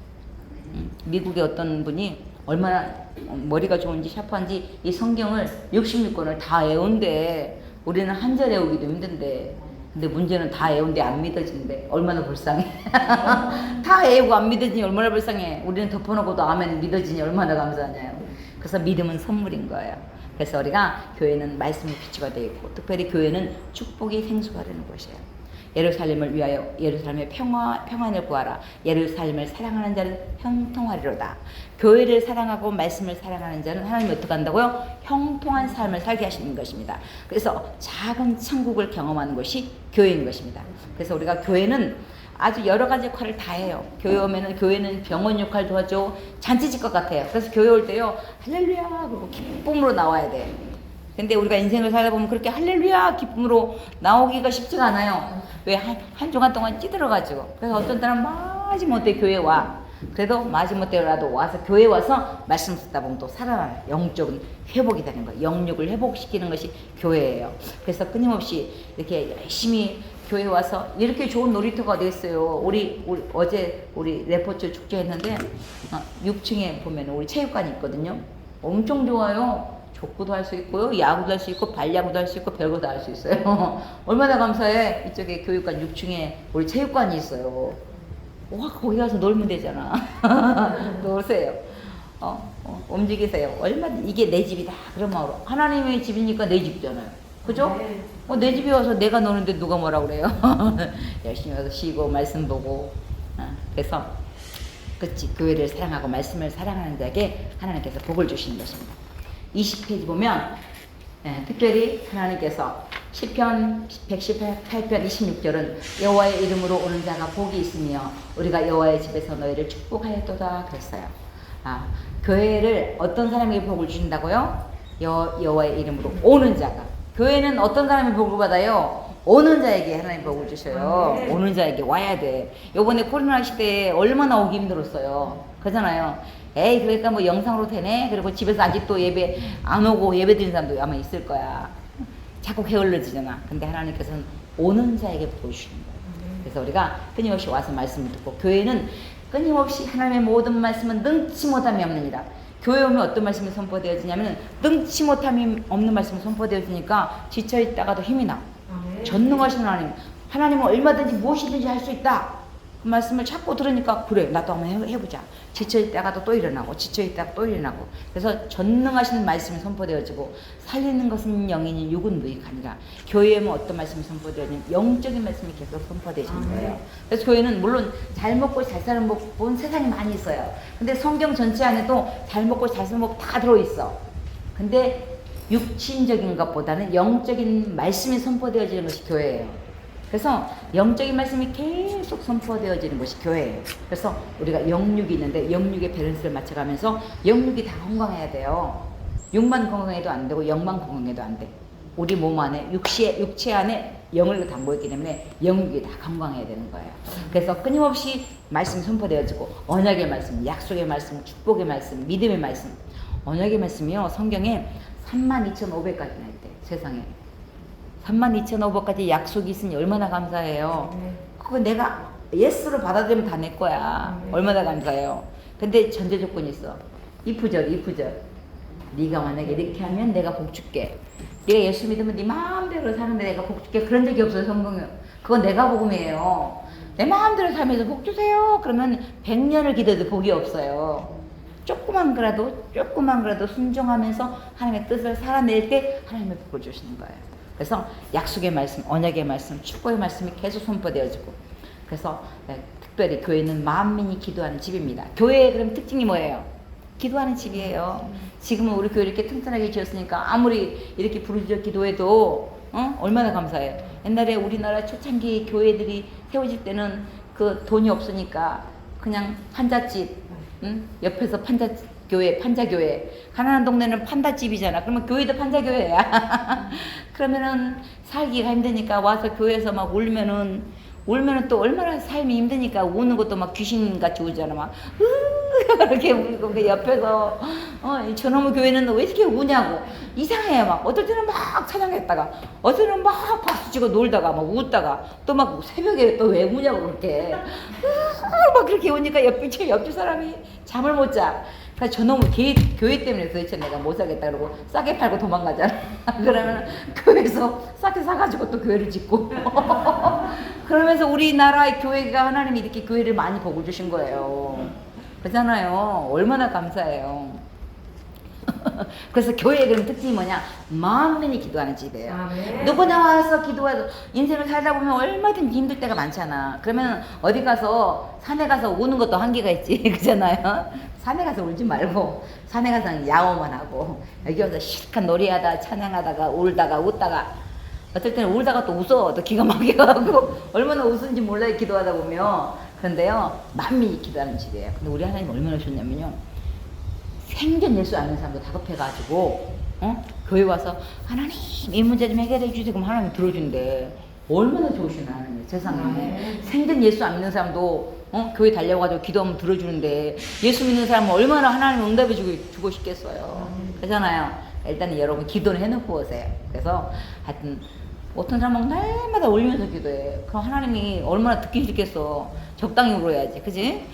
미국의 어떤 분이 얼마나 머리가 좋은지 샤프한지 이 성경을 66권을 다 외운데, 우리는 한 절 외우기도 힘든데, 근데 문제는 다 외운데 안 믿어진대. 얼마나 불쌍해. 다 외우고 안 믿어지니 얼마나 불쌍해. 우리는 덮어놓고도 아멘 믿어지니 얼마나 감사하냐요. 그래서 믿음은 선물인 거예요. 그래서 우리가 교회는 말씀의 빛이 되어 있고, 특별히 교회는 축복이 생수하려는 곳이에요. 예루살렘을 위하여 예루살렘의 평안을 구하라. 예루살렘을 사랑하는 자는 형통하리로다. 교회를 사랑하고 말씀을 사랑하는 자는 하나님이 어떻게 한다고요? 형통한 삶을 살게 하시는 것입니다. 그래서 작은 천국을 경험하는 것이 교회인 것입니다. 그래서 우리가 교회는 아주 여러 가지 역할을 다 해요. 교회 오면은, 교회는 병원 역할도 하죠. 잔치집 것 같아요. 그래서 교회 올 때요, 할렐루야 그리고 기쁨으로 나와야 돼. 근데 우리가 인생을 살다 보면 그렇게 할렐루야 기쁨으로 나오기가 쉽지가 않아요. 왜? 한 주간 동안 찌들어가지고. 그래서 어떤 사람 마지못해 교회 와. 그래도 마지못해라도 와서 교회 와서 말씀 듣다 보면 또 살아나요. 영적인 회복이 되는 거예요. 영육을 회복시키는 것이 교회예요. 그래서 끊임없이 이렇게 열심히 교회 와서 이렇게 좋은 놀이터가 됐어요. 우리 어제 우리 레포츠 축제 했는데 6층에 보면 우리 체육관이 있거든요. 엄청 좋아요. 족구도 할 수 있고요, 야구도 할 수 있고, 발야구도 할 수 있고, 별거 다 할 수 있어요. 얼마나 감사해. 이쪽에 교육관 6층에 우리 체육관이 있어요. 와, 거기 가서 놀면 되잖아. 놀세요. 움직이세요. 얼마든지 이게 내 집이다. 그러면 하나님의 집이니까 내 집이잖아요. 그죠? 네. 내 집에 와서 내가 노는데 누가 뭐라 그래요? 열심히 와서 쉬고 말씀 보고. 그래서 그치, 교회를 사랑하고 말씀을 사랑하는 자에게 하나님께서 복을 주시는 것입니다. 20페이지 보면 특별히 하나님께서 시편 118편 26절은 여호와의 이름으로 오는 자가 복이 있으며 우리가 여호와의 집에서 너희를 축복하였도다 그랬어요. 교회를 어떤 사람에게 복을 주신다고요? 여호와의 이름으로 오는 자가. 교회는 어떤 사람이 복을 받아요? 오는 자에게 하나님 복을 주셔요. 네. 오는 자에게 와야 돼. 요번에 코로나 시대에 얼마나 오기 힘들었어요. 그렇잖아요. 에이, 그러니까 뭐 영상으로 되네. 그리고 집에서 아직도 예배 안 오고 예배 드리는 사람도 아마 있을 거야. 자꾸 게을러지잖아. 근데 하나님께서는 오는 자에게 복을 주시는 거예요. 그래서 우리가 끊임없이 와서 말씀을 듣고, 교회는 끊임없이 하나님의 모든 말씀은 능치 못함이 없느니라. 교회 오면 어떤 말씀이 선포되어지냐면 능치 못함이 없는 말씀이 선포되어지니까 지쳐있다가도 힘이 나. 전능하신 하나님, 하나님은 얼마든지 무엇이든지 할 수 있다. 그 말씀을 자꾸 들으니까 그래, 나도 한번 해보자. 지쳐있다가도 또 일어나고 지쳐있다가 또 일어나고. 그래서 전능하신 말씀이 선포되어지고, 살리는 것은 영이니 육은 무익하니라. 교회에 오면 어떤 말씀이 선포되어지냐면 영적인 말씀이 계속 선포되시는 거예요. 그래서 교회는 물론 잘 먹고 잘 사는 법 본 세상이 많이 있어요. 근데 성경 전체 안에도 잘 먹고 잘 사는 법 다 들어있어. 근데 육신적인 것보다는 영적인 말씀이 선포되어지는 것이 교회예요. 그래서 영적인 말씀이 계속 선포되어지는 것이 교회예요. 그래서 우리가 영육이 있는데 영육의 밸런스를 맞춰가면서 영육이 다 건강해야 돼요. 육만 건강해도 안 되고 영만 건강해도 안 돼. 우리 몸 안에 육체 안에 영을 다 모였기 때문에 영육이 다 건강해야 되는 거예요. 그래서 끊임없이 말씀이 선포되어지고, 언약의 말씀, 약속의 말씀, 축복의 말씀, 믿음의 말씀. 언약의 말씀이요, 성경에 32,500가지나 있대. 세상에 32,500가지 약속이 있으니 얼마나 감사해요. 그거 내가 예스로 받아들이면 다 내 거야. 얼마나 감사해요. 근데 전제 조건이 있어. 이프절. 네가 만약에 이렇게 하면 내가 복 줄게. 네가 예수 믿으면 네 마음대로 사는데 내가 복 줄게. 그런 적이 없어요, 성경에. 그건 내가 복음이에요. 내 마음대로 살면서 복 주세요. 그러면 100년을 기도해도 복이 없어요. 조그만 거라도 순종하면서 하나님의 뜻을 살아낼 때 하나님의 복을 주시는 거예요. 그래서 약속의 말씀, 언약의 말씀, 축복의 말씀이 계속 선포되어지고, 그래서 특별히 교회는 만민이 기도하는 집입니다. 교회의 그럼 특징이 뭐예요? 기도하는 집이에요. 지금은 우리 교회 이렇게 튼튼하게 지었으니까 아무리 이렇게 부르짖어 기도해도 얼마나 감사해요. 옛날에 우리나라 초창기 교회들이 세워질 때는 그 돈이 없으니까 그냥 판잣집, 옆에서 판자교회. 가난한 동네는 판다집이잖아. 그러면 교회도 판자교회야. 그러면은 살기가 힘드니까 와서 교회에서 막 울면은 또 얼마나 삶이 힘드니까 우는 것도 막 귀신같이 우잖아. 막 이렇게 울고, 그 옆에서 저놈의 교회는 왜 이렇게 우냐고. 이상해. 막 어떨 때는 막 찬양했다가 어떨 때는 막 박수치고 놀다가 막 웃다가 또 막 새벽에 또 왜 우냐고 그렇게 막 그렇게 우니까 옆집 사람이 잠을 못 자. 그래서 저놈의 교회 때문에 도대체 내가 못 사겠다 그러고 싸게 팔고 도망가잖아. 그러면 교회에서 싸게 사가지고 또 교회를 짓고 그러면서 우리나라의 교회가, 하나님이 이렇게 교회를 많이 복을 주신 거예요. 그렇잖아요. 얼마나 감사해요. 그래서 교회의 그런 특징이 뭐냐? 만민이 기도하는 집이에요. 누구나 와서 기도해도, 인생을 살다 보면 얼마든지 힘들 때가 많잖아. 그러면 어디 가서 산에 가서 우는 것도 한계가 있지. 그잖아요. 산에 가서 울지 말고 산에 가서 야호만 하고, 여기 와서 실컷 놀이하다 찬양하다가 울다가 웃다가, 어떨 때는 울다가 또 웃어. 또 기가 막혀가고 얼마나 웃은지 몰라요, 기도하다 보면. 그런데요, 만민이 기도하는 집이에요. 근데 우리 하나님 얼마나 좋냐면요, 생전 예수 아는 사람도 다급해가지고 교회 와서 하나님 이 문제 좀 해결해 주세요. 그럼 하나님 들어준대. 얼마나 좋으신 하나님 세상에. 아멘. 생전 예수 안 믿는 사람도 교회 달려가지고 기도하면 들어주는데 예수 믿는 사람은 얼마나 하나님 응답해 주고 싶겠어요. 그렇잖아요. 일단은 여러분 기도는 해놓고 오세요. 그래서 하여튼 어떤 사람은 날마다 울면서 기도해. 그럼 하나님이 얼마나 듣기 싫겠어. 적당히 울어야지. 그지?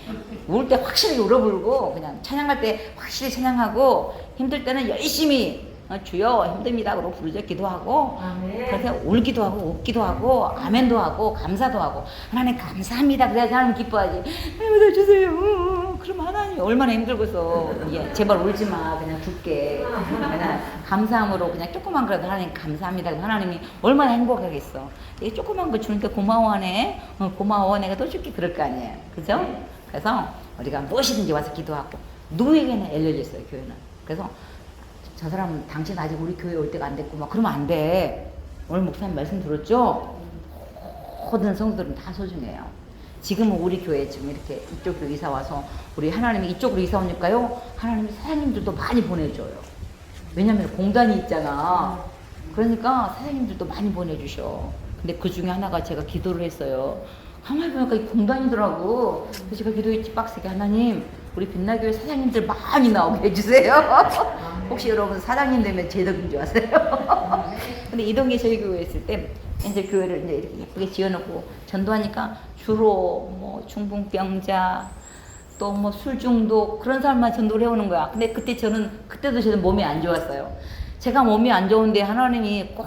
울 때 확실히 울어불고 그냥 찬양할 때 확실히 찬양하고 힘들 때는 열심히 주여 힘듭니다 그러고 부르짖어 기도하고 아멘. 그렇게 울기도 하고 웃기도 하고 아멘도 하고 감사도 하고 하나님 감사합니다 그래야지 하나님 기뻐하지. 아이고 주세요. 그럼 하나님 얼마나 힘들고서 제발 울지 마 그냥 줄게. 그냥 감사함으로 그냥 조그만 거라도 하나님 감사합니다. 하나님이 얼마나 행복하겠어. 이 조그만 거 주는데 고마워하네. 고마워 내가 또 줄게 그럴 거 아니에요. 그죠? 그래서 우리가 무엇이든지 와서 기도하고 누구에게나 열려져 있어요 교회는. 그래서 저 사람은 당신 아직 우리 교회 올 때가 안 됐고 막 그러면 안 돼. 오늘 목사님 말씀 들었죠? 모든 성도들은 다 소중해요. 지금은 우리 교회 지금 이렇게 이쪽으로 이사 와서 우리 하나님이 이쪽으로 이사 오니까요 하나님이 사장님들도 많이 보내줘요. 왜냐면 공단이 있잖아. 그러니까 사장님들도 많이 보내주셔. 근데 그 중에 하나가 제가 기도를 했어요. 가만히 보니까 이 공단이더라고. 그래서 제가 기도했지 빡세게. 하나님 우리 빛나교회 사장님들 많이 나오게 해주세요. 혹시 여러분 사장님 되면 제 덕인 줄 아세요? 근데 이동계 저희 교회에 있을 때 이제 교회를 이제 이렇게 예쁘게 지어놓고 전도하니까 주로 뭐 중풍병자 또 뭐 술 중독 그런 사람만 전도를 해오는 거야. 근데 그때도 저는 몸이 안 좋았어요. 제가 몸이 안 좋은데 하나님이 꼭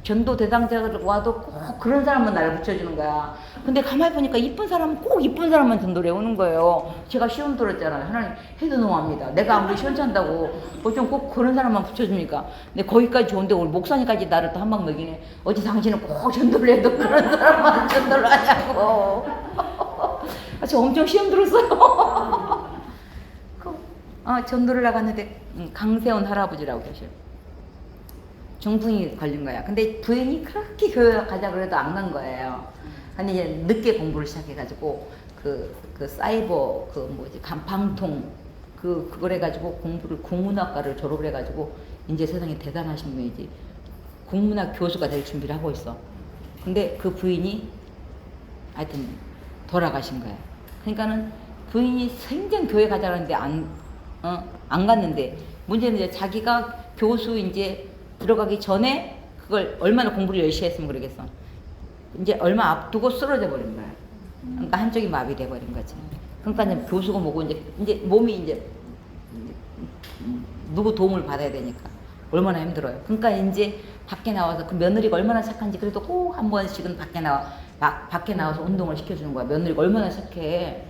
전도 대상자가 와도 꼭 그런 사람만 나를 붙여주는 거야. 근데 가만히 보니까 이쁜 사람은 꼭 이쁜 사람만 전도를 해오는 거예요. 제가 시험 들었잖아요. 하나님 해도 너무합니다. 내가 아무리 시원찮다고 어쩜 꼭 그런 사람만 붙여줍니까? 근데 거기까지 좋은데 오늘 목사님까지 나를 또 한 방 먹이네. 어찌 당신은 꼭 전도를 해도 그런 사람만 전도를 하냐고. 저 엄청 시험 들었어요. 전도를 나갔는데 강세원 할아버지라고 계셔요. 중풍이 걸린 거야. 근데 부인이 그렇게 교회 가자 그래도 안 간 거예요. 근데 이제 늦게 공부를 시작해가지고 그 사이버 방통 그걸 해가지고 공부를 국문학과를 졸업을 해가지고 이제 세상에 대단하신 분이지. 국문학 교수가 될 준비를 하고 있어. 근데 그 부인이 하여튼 돌아가신 거야. 그러니까는 부인이 생전 교회 가자 그러는데 안 갔는데 문제는 이제 자기가 교수 이제 들어가기 전에 그걸 얼마나 공부를 열심히 했으면 그러겠어. 이제 얼마 앞두고 쓰러져 버린 거야. 그러니까 한쪽이 마비돼 버린 거지. 그러니까 이제 교수가 뭐고 이제 몸이 이제 누구 도움을 받아야 되니까 얼마나 힘들어요. 그러니까 이제 밖에 나와서 그 며느리가 얼마나 착한지 그래도 꼭 한 번씩은 밖에 나와서 운동을 시켜주는 거야. 며느리가 얼마나 착해.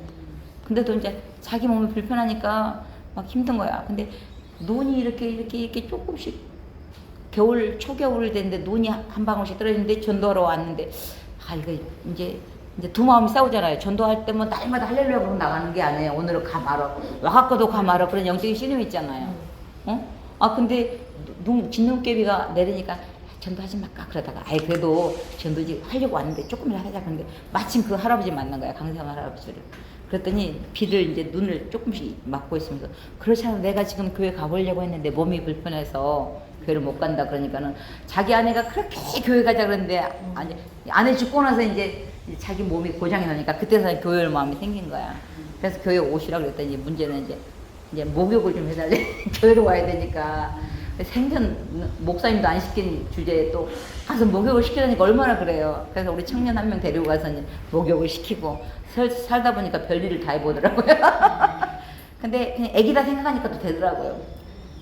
근데도 이제 자기 몸이 불편하니까 막 힘든 거야. 근데 눈이 이렇게 조금씩 초겨울 됐는데 눈이 한 방울씩 떨어지는데 전도하러 왔는데 이거 이제 두 마음이 싸우잖아요. 전도할 때면 날마다 할렐루야 부르고 나가는 게 아니에요. 오늘은 가 말어. 와갖고도 가 말어. 그런 영적인 신념이 있잖아요. 근데 진눈깨비가 내리니까 전도하지 말까 그러다가 그래도 전도지 하려고 왔는데 조금이라도 하자 그런데 마침 그 할아버지 만난 거야. 강세만 할아버지를. 그랬더니 비를 이제 눈을 조금씩 맞고 있으면서 그렇잖아. 내가 지금 교회 가보려고 했는데 몸이 불편해서 교회를 못 간다 그러니까는 자기 아내가 그렇게 교회 가자 그랬는데 아내 죽고 나서 이제 자기 몸이 고장이 나니까 그때서 교회 올 마음이 생긴 거야. 그래서 교회 오시라 그랬더니 문제는 이제 목욕을 좀 해달래. 교회로 와야 되니까. 생전 목사님도 안 시킨 주제에 또 가서 목욕을 시키려니까 얼마나 그래요. 그래서 우리 청년 한 명 데리고 가서 이제 목욕을 시키고 살다 보니까 별일을 다 해보더라고요. 근데 그냥 애기다 생각하니까 또 되더라고요.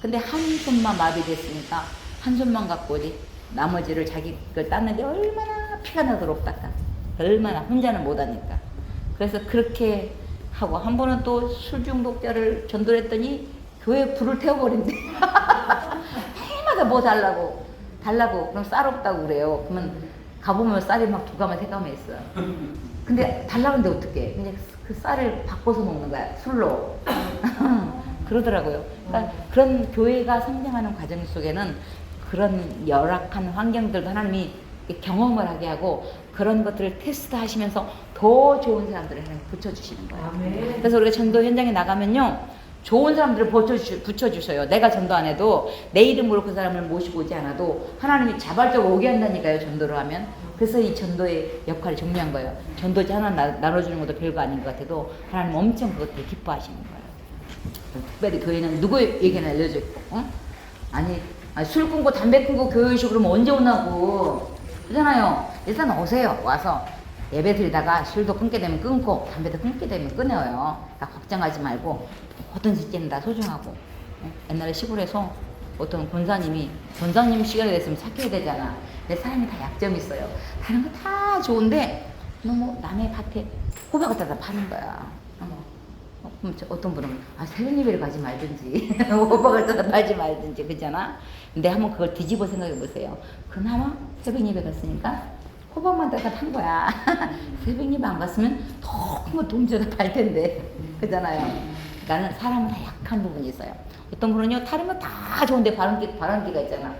근데 한 손만 마비됐으니까 한 손만 갖고 오지 나머지를 자기 걸 땄는데 얼마나 피가 나도록 땄다. 얼마나 혼자는 못하니까. 그래서 그렇게 하고 한 번은 또 술 중독자를 전도를 했더니 교회에 불을 태워버린대. 해마다 뭐 달라고 그럼 쌀 없다고 그래요. 그러면 가보면 쌀이 막 2가마 3가마 있어요. 근데 달라는데 어떡해. 그냥 그 쌀을 바꿔서 먹는 거야 술로. 그러더라고요. 그러니까 그런 교회가 성장하는 과정 속에는 그런 열악한 환경들도 하나님이 경험을 하게 하고 그런 것들을 테스트 하시면서 더 좋은 사람들을 하나님 붙여주시는 거예요. 아멘. 그래서 우리가 전도 현장에 나가면요 좋은 사람들을 붙여주셔요. 내가 전도 안 해도 내 이름으로 그 사람을 모시고 오지 않아도 하나님이 자발적으로 오게 한다니까요. 전도를 하면. 그래서 이 전도의 역할이 중요한 거예요. 전도지 하나 나눠주는 것도 별거 아닌 것 같아도 하나님 엄청 그것들 기뻐하시는 거예요. 특별히 교회는 누구 얘기나 알려져 있고, 아니 술 끊고 담배 끊고 교회 오시고 그러면 언제 오나고 그러잖아요. 일단 오세요. 와서 예배 드리다가 술도 끊게 되면 끊고 담배도 끊게 되면 끊어요. 그러니까 걱정하지 말고 모든 시제는 다 소중하고. 옛날에 시골에서 어떤 권사님 시간이 됐으면 착해야 되잖아. 근데 사람이 다 약점이 있어요. 다른 거 다 좋은데 너무 남의 밭에 호박을 따다 파는 거야. 그럼 어떤 분은 새벽 예배를 가지 말든지 호박을 따다 팔지 말든지 그러잖아. 근데 한번 그걸 뒤집어 생각해 보세요. 그나마 새벽 예배 갔으니까 호박만 따다 판 거야. 새벽 예배 안 갔으면 더 큰 거 동전을 팔 텐데 그잖아요. 그러니까 사람은 다 약한 부분이 있어요. 어떤 분은요 다른 거 다 좋은데 바람기가 있잖아.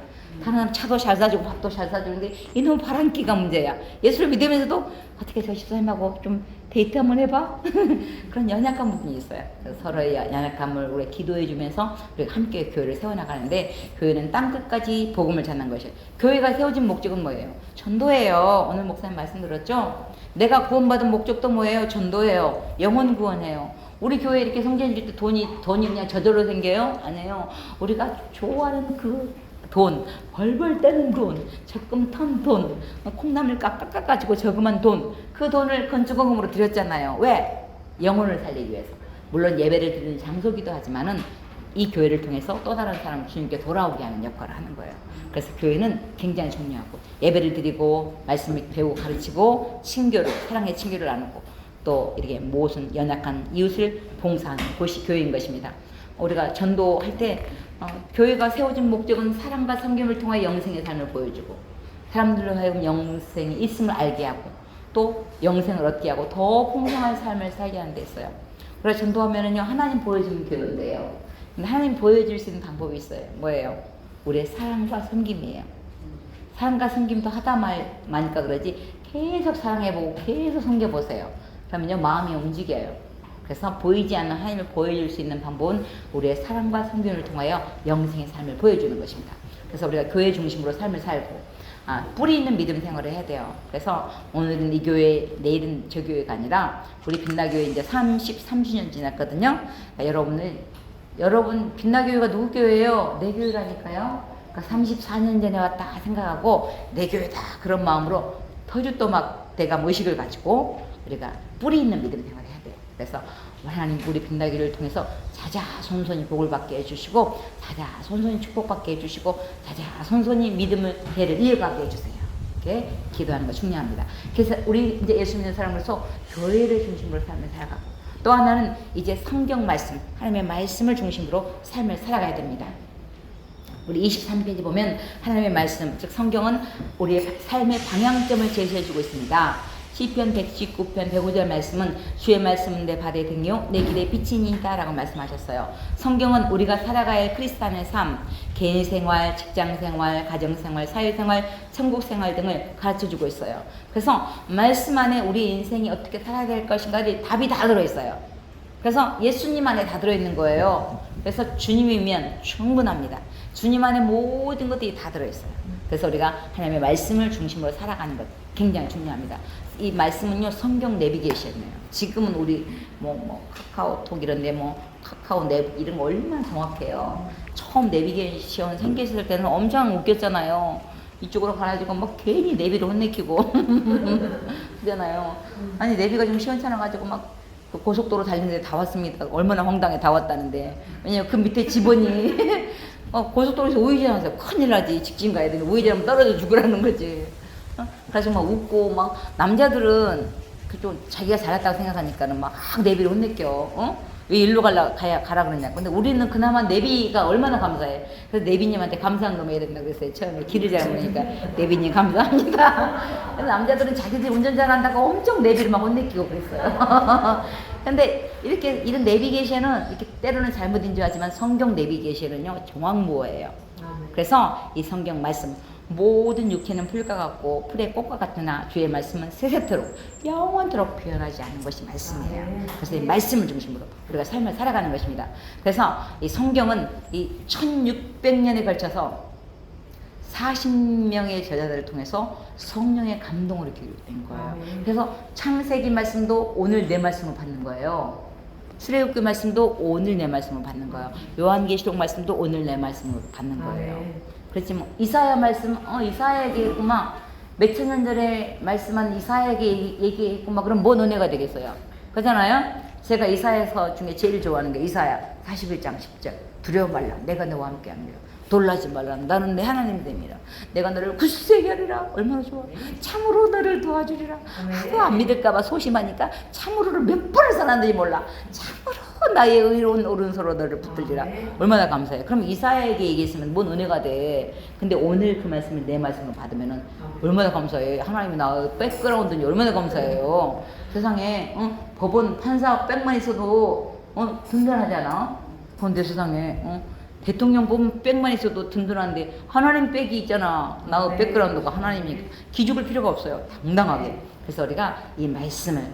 다른 사람 차도 잘 사주고 밥도 잘 사주는데 이놈 바람기가 문제야. 예수를 믿으면서도 어떻게 저 집사님하고 좀 데이트 한번 해봐? 그런 연약한 부분이 있어요. 그래서 서로의 연약함을 우리 기도해 주면서 우리가 함께 교회를 세워나가는데 교회는 땅끝까지 복음을 전하는 것이에요. 교회가 세워진 목적은 뭐예요? 전도예요. 오늘 목사님 말씀 들었죠? 내가 구원받은 목적도 뭐예요? 전도예요. 영혼 구원해요. 우리 교회 이렇게 성전 줄 때 돈이 그냥 저절로 생겨요? 아니에요. 우리가 좋아하는 그 돈, 벌벌 떼는 돈, 적금 턴 돈, 콩나물 깎아가지고 저금한 돈, 그 돈을 건축원금으로 드렸잖아요. 왜? 영혼을 살리기 위해서. 물론 예배를 드리는 장소기도 하지만은 이 교회를 통해서 또 다른 사람을 주님께 돌아오게 하는 역할을 하는 거예요. 그래서 교회는 굉장히 중요하고 예배를 드리고 말씀을 배우고 가르치고 친교를, 사랑의 친교를 나누고 또 이렇게 모든 연약한 이웃을 봉사하는 곳이 교회인 것입니다. 우리가 전도할 때 교회가 세워진 목적은 사랑과 섬김을 통해 영생의 삶을 보여주고 사람들로 하여금 영생이 있음을 알게 하고 또 영생을 얻게 하고 더 풍성한 삶을 살게 하는 데 있어요. 그래서 전도하면은요 하나님 보여주는 교회인데요. 근데 하나님 보여줄 수 있는 방법이 있어요. 뭐예요? 우리의 사랑과 섬김이에요. 사랑과 섬김도 하다 마니까 그러지 계속 사랑해보고 계속 섬겨보세요. 그러면요 마음이 움직여요. 그래서 보이지 않는 하나님을 보여줄 수 있는 방법은 우리의 사랑과 섬김을 통하여 영생의 삶을 보여주는 것입니다. 그래서 우리가 교회 중심으로 삶을 살고 뿌리 있는 믿음 생활을 해야 돼요. 그래서 오늘은 이 교회, 내일은 저 교회가 아니라 우리 빛나교회 이제 33주년 지났거든요. 그러니까 여러분 빛나교회가 누구 교회예요? 내 교회라니까요. 그러니까 34년 전에 왔다 생각하고 내 교회다 그런 마음으로 터주도 막 내가 의식을 가지고 우리가 뿌리 있는 믿음 생활을 해야 돼요. 그래서 하나님 우리 빛나기를 통해서 자자손손이 복을 받게 해주시고 자자손손이 축복받게 해주시고 자자손손이 믿음을 대를 이어가게 해주세요. 이렇게 기도하는 거 중요합니다. 그래서 우리 이제 예수 믿는 사람으로서 교회를 중심으로 삶을 살아가고 또 하나는 이제 성경 말씀 하나님의 말씀을 중심으로 삶을 살아가야 됩니다. 우리 23페이지 보면 하나님의 말씀 즉 성경은 우리의 삶의 방향점을 제시해주고 있습니다. 시편 119편 105절 말씀은 주의 말씀은 내 발의 등이요 내 길의 빛이니이다 라고 말씀하셨어요. 성경은 우리가 살아가야 할 크리스찬의 삶, 개인생활, 직장생활, 가정생활, 사회생활, 천국생활 등을 가르쳐주고 있어요. 그래서 말씀 안에 우리 인생이 어떻게 살아야 될 것인가를 답이 다 들어있어요. 그래서 예수님 안에 다 들어있는 거예요. 그래서 주님이면 충분합니다. 주님 안에 모든 것들이 다 들어있어요. 그래서 우리가 하나님의 말씀을 중심으로 살아가는 것 굉장히 중요합니다. 이 말씀은요 성경 내비게이션이에요. 지금은 우리 카카오톡 이런데 카카오 내 이런 거 얼마나 정확해요. 처음 내비게이션 생겼을 때는 엄청 웃겼잖아요. 이쪽으로 가가지고 막 괜히 내비를 혼내키고 그러잖아요. 아니 내비가 좀 시원찮아가지고 막 고속도로 달리는데 다 왔습니다. 얼마나 황당해 다 왔다는데. 왜냐면 그 밑에 직원이 고속도로에서 우회전하세요. 큰일 나지. 직진 가야 되는데 우회전하면 떨어져 죽으라는 거지. 그래서 막 웃고 막 남자들은 좀 자기가 잘했다고 생각하니까는 막 내비를 혼내켜. 왜 일로 가라 그러냐. 근데 우리는 그나마 내비가 얼마나 감사해. 그래서 내비님한테 감사한 놈 해야 된다 그랬어요. 처음에 길을 잘 모르니까 내비님 감사합니다. 그래서 남자들은 자기들이 운전 잘한다고 엄청 내비를 막 혼내키고 그랬어요. 근데 이런 내비게이션은 이렇게 때로는 잘못 인지하지만 성경 내비게이션은요 정확무어예요. 그래서 이 성경 말씀 모든 육체는 풀과 같고 풀의 꽃과 같으나 주의 말씀은 세세토록 영원토록 변하지 않는 것이 말씀이에요. 그래서 이 말씀을 중심으로 우리가 삶을 살아가는 것입니다. 그래서 이 성경은 이 1600년에 걸쳐서 40명의 저자들을 통해서 성령의 감동으로 기록된 거예요. 그래서 창세기 말씀도 오늘 내 말씀을 받는 거예요. 출애굽기 말씀도 오늘 내 말씀을 받는 거예요. 요한계시록 말씀도 오늘 내 말씀을 받는 거예요. 그렇지 뭐 이사야 말씀 이사야 얘기했구만 몇천 년 전에 말씀한 이사야에게 얘기했구만 그럼 뭔 은혜가 되겠어요? 그렇잖아요. 제가 이사야서 중에 제일 좋아하는 게 이사야 41장 10절 두려워 말라 내가 너와 함께합니다. 놀라지 말라 나는 내 하나님이 됩니다. 내가 너를 굳세게 하리라. 얼마나 좋아. 참으로 너를 도와주리라. 하도 안 믿을까봐 소심하니까 참으로를 몇 번을 써놨는지 몰라. 참으로 나의 의로운 오른손으로 너를 붙들리라. 얼마나 감사해. 그럼 이사야에게 얘기했으면 뭔 은혜가 돼. 근데 오늘 그 말씀을 내 말씀을 받으면은 얼마나 감사해. 하나님이 나 백그라운드니 얼마나 감사해요. 세상에 법원 판사 백만 있어도 든든하잖아. 그런데 세상에 대통령 보면 백만 있어도 든든한데 하나님 백이 있잖아. 나의 백그라운드가 하나님이 기죽을 필요가 없어요. 당당하게. 그래서 우리가 이 말씀을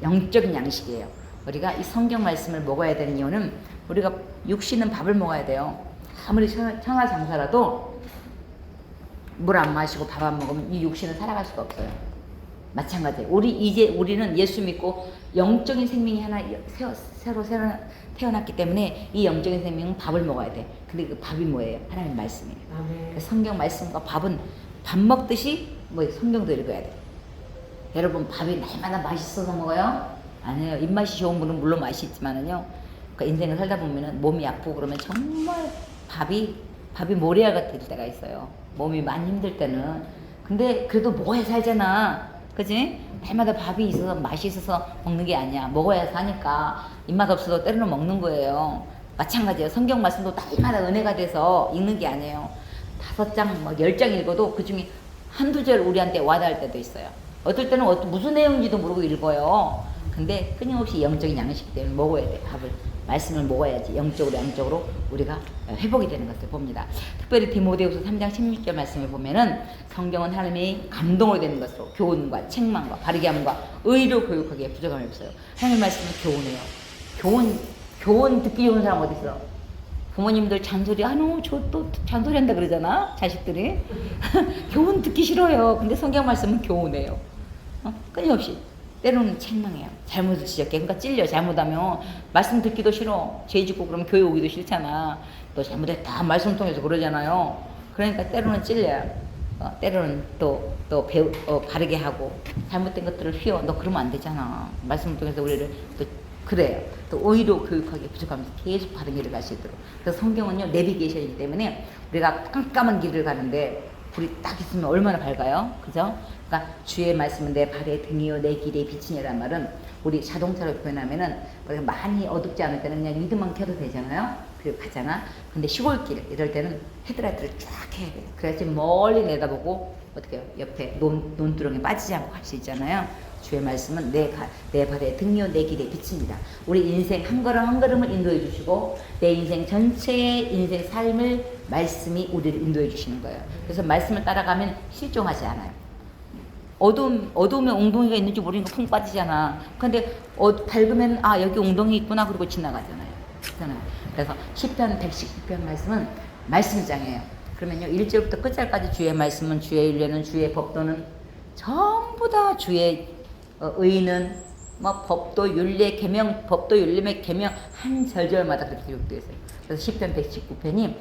영적인 양식이에요. 우리가 이 성경 말씀을 먹어야 되는 이유는 우리가 육신은 밥을 먹어야 돼요. 아무리 청하장사라도 물 안 마시고 밥 안 먹으면 이 육신은 살아갈 수가 없어요. 마찬가지예요. 우리는 예수 믿고 영적인 생명이 하나 새로 태어났기 때문에 이 영적인 생명은 밥을 먹어야 돼. 근데 그 밥이 뭐예요? 하나님 말씀이에요. 성경 말씀과 밥은 밥 먹듯이 성경도 읽어야 돼. 여러분 밥이 날마다 맛있어서 먹어요? 아니에요. 입맛이 좋은 분은 물론 맛이 있지만은요. 그러니까 인생을 살다 보면은 몸이 아프고 그러면 정말 밥이 모래알 같을 때가 있어요. 몸이 많이 힘들 때는. 근데 그래도 먹어야 살잖아. 그지? 날마다 밥이 있어서 맛이 있어서 먹는 게 아니야. 먹어야 사니까 입맛 없어도 때로는 먹는 거예요. 마찬가지예요. 성경 말씀도 날마다 은혜가 돼서 읽는 게 아니에요. 5장, 10장 읽어도 그 중에 한두 절 우리한테 와닿을 때도 있어요. 어떨 때는 무슨 내용인지도 모르고 읽어요. 근데 끊임없이 영적인 양식이기 때문에 먹어야 돼. 밥을. 말씀을 먹어야지 영적으로 양적으로 우리가 회복이 되는 것을 봅니다. 특별히 디모데후서 3장 16절 말씀을 보면은 성경은 하나님의 감동으로 되는 것으로 교훈과 책망과 바르게 함과 의로 교육하기에 부족함이 없어요. 하나님 말씀은 교훈해요. 교훈 듣기 좋은 사람 어디 있어? 부모님들 잔소리 저 또 잔소리 한다 그러잖아 자식들이. 교훈 듣기 싫어요. 근데 성경 말씀은 교훈해요. 끊임없이. 때로는 책망해요. 잘못을 지적해. 그러니까 찔려. 잘못하면 말씀 듣기도 싫어. 죄 짓고 그러면 교회 오기도 싫잖아. 너 잘못했다. 말씀 통해서 그러잖아요. 그러니까 때로는 찔려요. 때로는 또 바르게 하고 잘못된 것들을 휘어. 너 그러면 안 되잖아. 말씀을 통해서 우리를 또 그래요. 또 의로 교육하기에 부족하면서 계속 바른 길을 갈 수 있도록. 그래서 성경은요 내비게이션이기 때문에 우리가 깜깜한 길을 가는데 불이 딱 있으면 얼마나 밝아요? 그죠? 그러니까 주의 말씀은 내 발의 등이요 내 길의 빛이니란 말은 우리 자동차로 표현하면은 우리가 많이 어둡지 않을 때는 그냥 리드만 켜도 되잖아요. 그리고 가잖아. 근데 시골길 이럴 때는 헤드라이트를 쫙 해야 돼. 그래야지 멀리 내다보고 어떻게 해요? 옆에 논두렁에 빠지지 않고 갈 수 있잖아요. 주의 말씀은 내 발의 등이요 내 길의 빛입니다. 우리 인생 한 걸음 한 걸음을 인도해 주시고 내 인생 전체의 인생 삶을 말씀이 우리를 인도해 주시는 거예요. 그래서 말씀을 따라가면 실종하지 않아요. 어두우면 웅덩이가 있는지 모르니까 풍 빠지잖아. 근데 밝으면 여기 웅덩이 있구나 그러고 지나가잖아요. 그래서 시편 119편 말씀은 말씀장이에요. 그러면요 1절부터 끝절까지 주의 말씀은 주의 윤례는 주의 법도는 전부 다 주의 의는 법도 윤례 계명 법도 윤례 계명 한 절절마다 그렇게 기록되어 있어요. 그래서 시편 119편이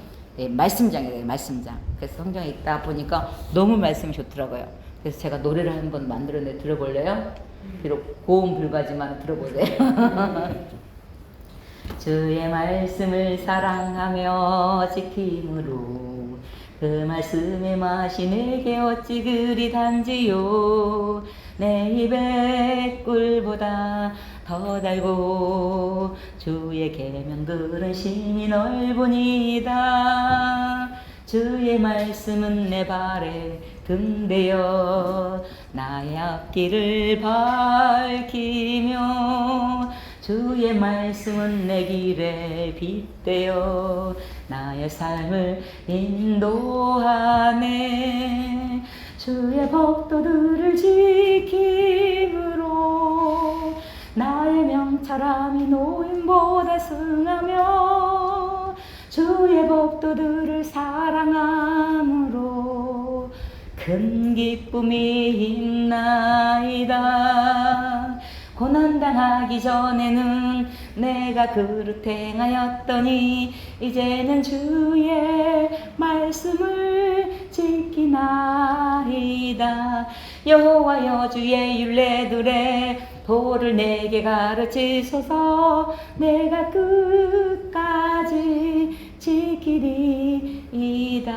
말씀장이래요. 말씀장. 그래서 성경에 있다 보니까 너무 말씀이 좋더라고요. 그래서 제가 노래를 한번 만들어내 들어볼래요? 비록 고음 불가지만 들어보세요. 주의 말씀을 사랑하며 지킴으로 그 말씀의 맛이 내게 어찌 그리 단지요. 내 입에 꿀보다 더 달고 주의 계명들은 심히 넓으니이다. 주의 말씀은 내 발에 등대어 나의 앞길을 밝히며 주의 말씀은 내 길에 빛되어 나의 삶을 인도하네. 주의 법도들을 지킴으로 나의 명철함이 노인보다 승하며 주의 법도들을 사랑함으로 큰 기쁨이 있나이다. 고난당하기 전에는 내가 그릇 행하였더니 이제는 주의 말씀을 지키나이다. 여호와여 주의 율례들의 도를 내게 가르치소서. 내가 끝까지 지키리이다.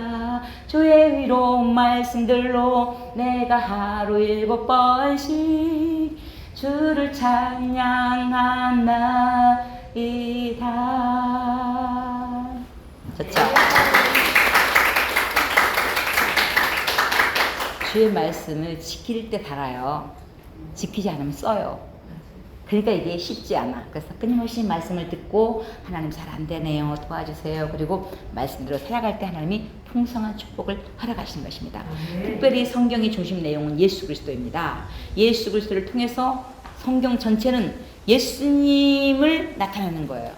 주의 의로운 말씀들로 내가 하루 7번씩 주를 찬양하나이다. 좋죠? 주의 말씀을 지킬 때 달아요. 지키지 않으면 써요. 그러니까 이게 쉽지 않아. 그래서 끊임없이 말씀을 듣고 하나님 잘 안 되네요, 도와주세요. 그리고 말씀대로 살아갈 때 하나님이 풍성한 축복을 허락하시는 것입니다. 특별히 성경의 중심 내용은 예수 그리스도입니다. 예수 그리스도를 통해서 성경 전체는 예수님을 나타내는 거예요.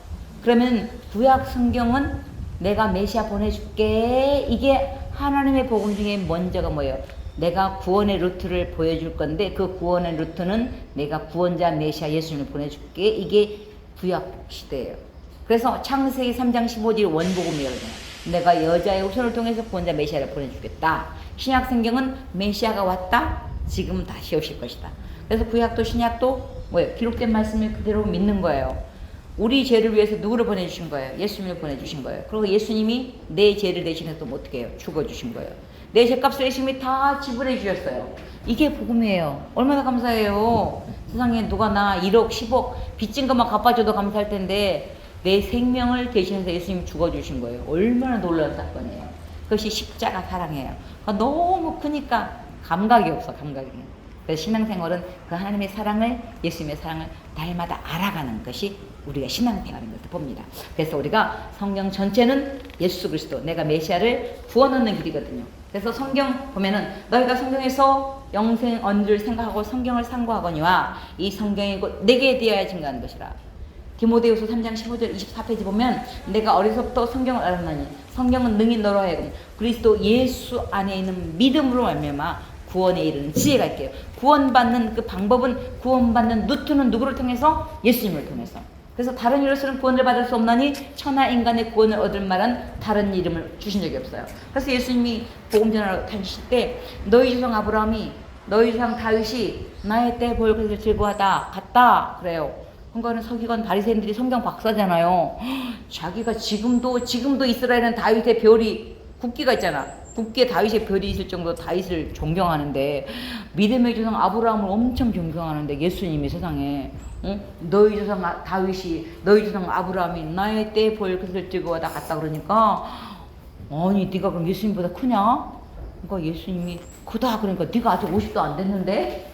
그러면 구약 성경은 내가 메시아 보내줄게, 이게 하나님의 복음 중에 먼저가 뭐예요? 내가 구원의 루트를 보여줄 건데 그 구원의 루트는 내가 구원자 메시아 예수님을 보내줄게, 이게 구약 시대예요. 그래서 창세기 3장 15절 원복음이거든요. 내가 여자의 후손을 통해서 구원자 메시아를 보내주겠다. 신약 성경은 메시아가 왔다, 지금 다시 오실 것이다. 그래서 구약도 신약도 뭐예요? 기록된 말씀을 그대로 믿는 거예요. 우리 죄를 위해서 누구를 보내주신 거예요? 예수님을 보내주신 거예요. 그리고 예수님이 내 죄를 대신해서 또 어떻게 해요? 죽어주신 거예요. 내 죄값을 예수님이 다 지불해 주셨어요. 이게 복음이에요. 얼마나 감사해요. 세상에 누가 나 1억 10억 빚진 것만 갚아줘도 감사할 텐데 내 생명을 대신해서 예수님이 죽어주신 거예요. 얼마나 놀라운 사건이에요. 그것이 십자가 사랑이에요. 너무 크니까 감각이 없어. 감각이. 그래서 신앙생활은 그 하나님의 사랑을, 예수님의 사랑을 날마다 알아가는 것이 우리가 신앙생활인 것을 봅니다. 그래서 우리가 성경 전체는 예수 그리스도, 내가 메시아를 구원 얻는 길이거든요. 그래서 성경 보면은 너희가 성경에서 영생 얻을 생각하고 성경을 상고하거니와 이 성경이 곧 내게 대하여 증거하는 것이라. 디모데후서 3장 15절 24페이지 보면 내가 어려서부터 성경을 알았나니 성경은 능히 너로 하여금 그리스도 예수 안에 있는 믿음으로 말미암아 구원에 이르는 지혜가 있게요. 구원받는 그 방법은, 구원받는 루트는 누구를 통해서? 예수님을 통해서. 그래서 다른 이로서는 구원을 받을 수 없나니 천하 인간의 구원을 얻을 만한 다른 이름을 주신 적이 없어요. 그래서 예수님이 복음 전하러 다니실 때 너희 조상 아브라함이, 너희 조상 다윗이 나의 때 볼 것을 즐거워하다 갔다 그래요. 그거는 서기관 바리새인들이 성경 박사잖아요. 자기가 지금도 이스라엘은 다윗의 별이, 국기가 있잖아. 국기에 다윗의 별이 있을 정도로 다윗을 존경하는데, 믿음의 조상 아브라함을 엄청 존경하는데 예수님이 세상에 너희 조상 다윗이, 너희 조상 아브라함이 나의 때에 보일 것을 즐거워하다 갔다 그러니까, 아니 네가 그럼 예수님보다 크냐? 그러니까 예수님이 크다 그러니까 네가 아직 50도 안 됐는데?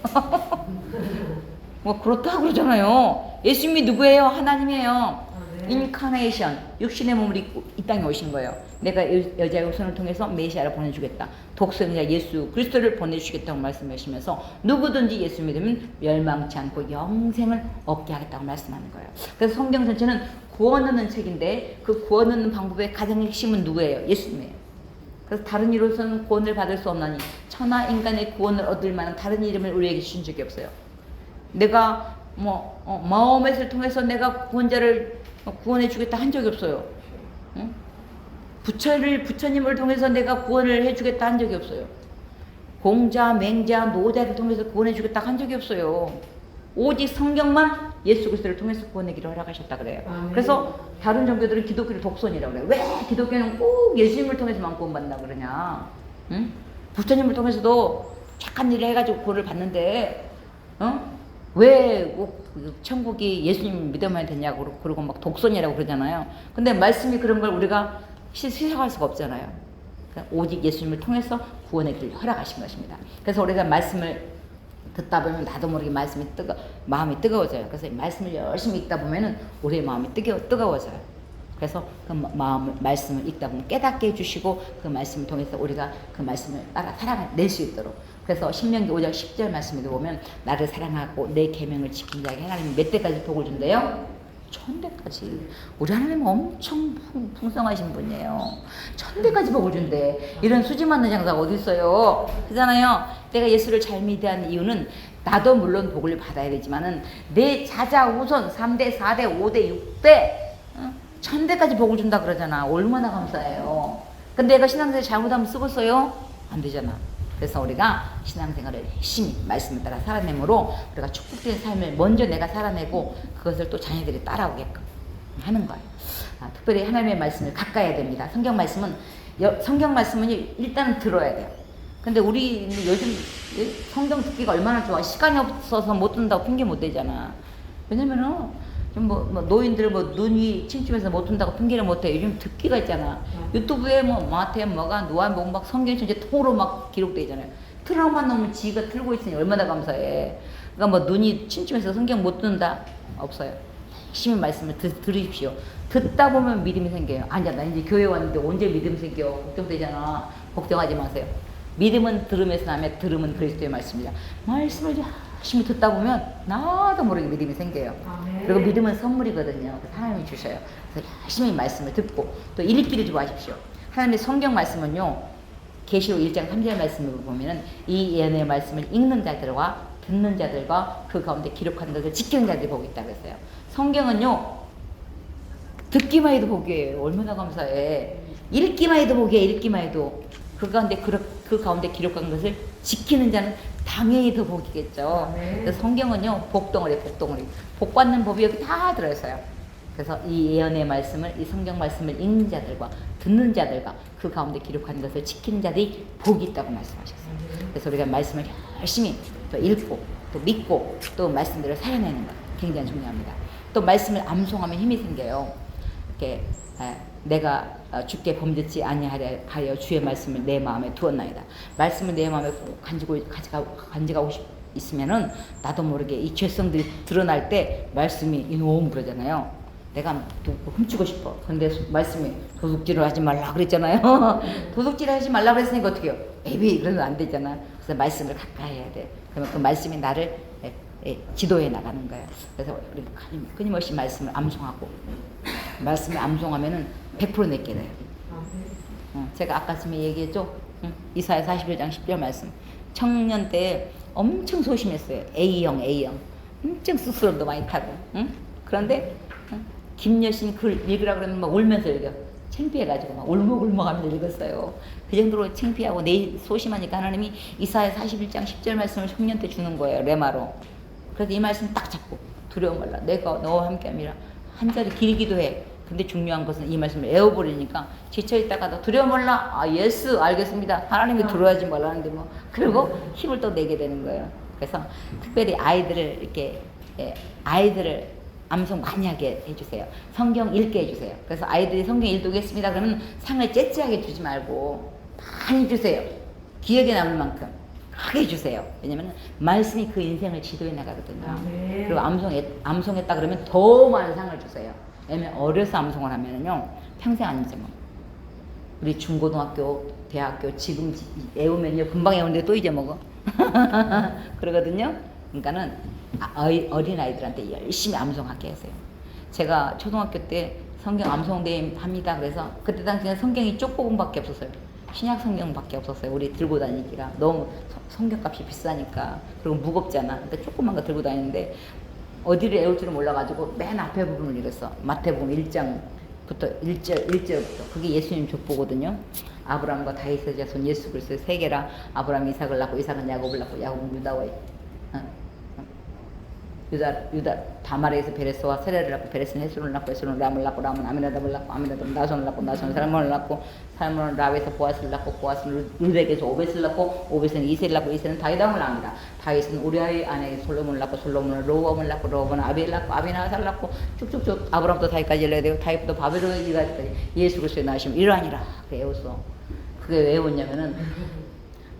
뭐 그렇다 그러잖아요. 예수님이 누구예요? 하나님이에요. 인카네이션, 육신의 몸을 입고 이 땅에 오신 거예요. 내가 여자의 후손을 통해서 메시아를 보내주겠다. 독생자 예수 그리스도를 보내주시겠다고 말씀하시면서 누구든지 예수 믿으면 멸망치 않고 영생을 얻게 하겠다고 말씀하는 거예요. 그래서 성경 전체는 구원 얻는 책인데 그 구원 얻는 방법의 가장 핵심은 누구예요? 예수님이에요. 그래서 다른 이로서는 구원을 받을 수 없나니 천하 인간의 구원을 얻을 만한 다른 이름을 우리에게 주신 적이 없어요. 내가 마호멧을 통해서 내가 구원자를 구원해 주겠다 한 적이 없어요. 응? 부처님을 통해서 내가 구원을 해 주겠다 한 적이 없어요. 공자, 맹자, 노자를 통해서 구원해 주겠다 한 적이 없어요. 오직 성경만 예수 그리스도를 통해서 구원하기를 허락하셨다 그래요. 그래서 다른 종교들은 기독교를 독선이라고 그래요. 왜 기독교는 꼭 예수님을 통해서만 구원받나 그러냐? 응? 부처님을 통해서도 착한 일을 해가지고 구원을 받는데, 왜 천국이 예수님 믿으면 되냐고 그러고 막 독선이라고 그러잖아요. 근데 말씀이 그런 걸 우리가 시사할 수가 없잖아요. 그러니까 오직 예수님을 통해서 구원의 길을 허락하신 것입니다. 그래서 우리가 말씀을 듣다 보면 나도 모르게 마음이 뜨거워져요. 그래서 말씀을 열심히 읽다 보면은 우리의 마음이 뜨거워져요. 그래서 그 마음을 말씀을 읽다 보면 깨닫게 해주시고 그 말씀을 통해서 우리가 그 말씀을 따라 살아낼 수 있도록. 그래서 신명기 5장 10절 말씀에도 보면 나를 사랑하고 내 계명을 지킨 자에게 하나님이 몇 대까지 복을 준대요? 1000대까지. 우리 하나님은 엄청 풍성하신 분이에요. 1000대까지 복을 준대. 이런 수지 맞는 장사가 어디 있어요? 그잖아요. 내가 예수를 잘 믿는 이유는 나도 물론 복을 받아야 되지만은 내 자자 우선 3대 4대 5대 6대 1000대까지 복을 준다 그러잖아. 얼마나 감사해요. 근데 내가 신앙생활 잘못하면 쓰겠어요? 안 되잖아. 그래서 우리가 신앙생활을 열심히 말씀을 따라 살아내므로 우리가 축복된 삶을 먼저 내가 살아내고 그것을 또 자녀들이 따라오게끔 하는 거예요. 특별히 하나님의 말씀을 가까이 해야 됩니다. 성경 말씀은 일단은 들어야 돼요. 근데 우리 요즘 성경 듣기가 얼마나 좋아. 시간이 없어서 못 듣는다고 핑계 못 대잖아. 왜냐면은 좀 노인들 눈이 침침해서 못 듣는다고 핑계를 못 해. 요즘 듣기가 있잖아. 유튜브에 마태 누가복음 막 성경 전체 통으로 막 기록돼 있잖아요. 틀어만 놓으면 지가 틀고 있으니 얼마나 감사해. 그러니까 눈이 침침해서 성경 못 듣는다 없어요. 열심히 말씀을 들으십시오. 듣다 보면 믿음이 생겨요. 아니야, 나 이제 교회 왔는데 언제 믿음 생겨? 걱정되잖아. 걱정하지 마세요. 믿음은 들음에서 나며 들음은 그리스도의 말씀이다. 말씀을 열심히 듣다 보면 나도 모르게 믿음이 생겨요. 그리고 믿음은 선물이거든요. 하나님이 주셔요. 그래서 열심히 말씀을 듣고 또 읽기를 좀 하십시오. 하나님의 성경 말씀은요. 계시록 1장 3절 말씀을 보면은 이 예언의 말씀을 읽는 자들과 듣는 자들과 그 가운데 기록하는 것을 지키는 자들이 복이 있다고 했어요. 성경은요. 듣기만 해도 복이에요. 얼마나 감사해. 읽기만 해도 복이에요. 읽기만 해도. 그 가운데 기록한 것을 지키는 자는 당연히 더 복이겠죠. 그래서 성경은요, 복덩어리. 복 받는 법이 여기 다 들어있어요. 그래서 이 예언의 말씀을, 이 성경 말씀을 읽는 자들과 듣는 자들과 그 가운데 기록한 것을 지키는 자들이 복이 있다고 말씀하셨어요. 그래서 우리가 말씀을 열심히 또 읽고, 또 믿고, 또 말씀들을 살아내는 것 굉장히 중요합니다. 또 말씀을 암송하면 힘이 생겨요. 이렇게 내가 주께 범죄치 아니하여 주의 말씀을 내 마음에 두었나이다. 말씀을 내 마음에 간직하고 있으면은 나도 모르게 이 죄성들이 드러날 때 말씀이 이놈 그러잖아요. 내가 훔치고 싶어. 근데 말씀이 도둑질을 하지 말라 그랬잖아요. 도둑질을 하지 말라 그랬으니까 어떻게 해요? 에비 그러면 안 되잖아. 그래서 말씀을 가까이 해야 돼. 그러면 그 말씀이 나를 지도해 나가는 거예요. 그래서 우리 끊임없이 말씀을 암송하고 말씀을 암송하면은 100% 내게 돼요. 제가 아까 전에 얘기했죠. 이사야 41장 10절 말씀. 청년 때 엄청 소심했어요. A형. 엄청 쑥스러움도 많이 타고. 그런데 김여신 글 읽으라 그러면 막 울면서 읽어. 창피해가지고 막 울먹울먹 하면서 읽었어요. 그 정도로 창피하고 내 소심하니까 하나님이 이사야 41장 10절 말씀을 청년 때 주는 거예요. 레마로. 그래서 이 말씀 딱 잡고 두려워 말라. 내가 너와 함께함이라. 한 자리 길기도 해. 근데 중요한 것은 이 말씀을 외워버리니까 지쳐있다가도 두려워 말라. 예스 알겠습니다. 하나님이 두려워하지 말라는데 그리고 힘을 또 내게 되는 거예요. 그래서 특별히 아이들을 암송 많이 하게 해주세요. 성경 읽게 해주세요. 그래서 아이들이 성경 읽겠습니다. 그러면 상을 째째하게 주지 말고 많이 주세요. 기억에 남을 만큼 크게 주세요. 왜냐면 말씀이 그 인생을 지도해 나가거든요. 그리고 암송했다 그러면 더 많은 상을 주세요. 왜냐면 어려서 암송을 하면은요 평생 안 잊어먹어. 우리 중고등학교, 대학교 지금 애우면요 금방 애우는데 또 잊어먹어. 그러거든요. 그러니까는 어린 아이들한테 열심히 암송하게 하세요. 제가 초등학교 때 성경 암송대회 합니다. 그래서 그때 당시에 성경이 쪽복음밖에 없었어요. 신약 성경밖에 없었어요. 우리 들고 다니기가 너무 성경값이 비싸니까 그리고 무겁잖아. 근데 조그만 거 들고 다니는데 어디를 외울 줄을 몰라가지고 맨 앞에 부분을 읽었어. 마태복음 1절부터 그게 예수님 족보거든요. 아브라함과 다윗의 자손 예수 그리스도의 세계라. 아브라함이 이삭을 낳고 이삭은 야곱을 낳고 야곱은 유다와 유다 다말에서 베레스와 세레를 낳고 베레스는 헤스론을 낳고 헤스론은 람을 낳고 람은 아미나답을 낳고 아미나답은 나손을 낳고 나손은 살몬을 낳고 살몬은 라웨에서 보아스를 낳고 보아스는 르벡에서 오벳을 낳고 오벳은 이세를 낳고 이세는 다윗왕을 낳습니다. 다윗은 우리아의 아내 솔로몬을 낳고 솔로몬은 로밤을 낳고 로밤은 아비를 낳고 아비는 아사를 낳고 쭉쭉쭉 아브라함부터 다윗까지 일러야 되고 다윗부터 바벨론에 이르기까지 예수 그리스도의 나심을 이러하니라. 그게 외웠어. 그게 왜 외웠냐면은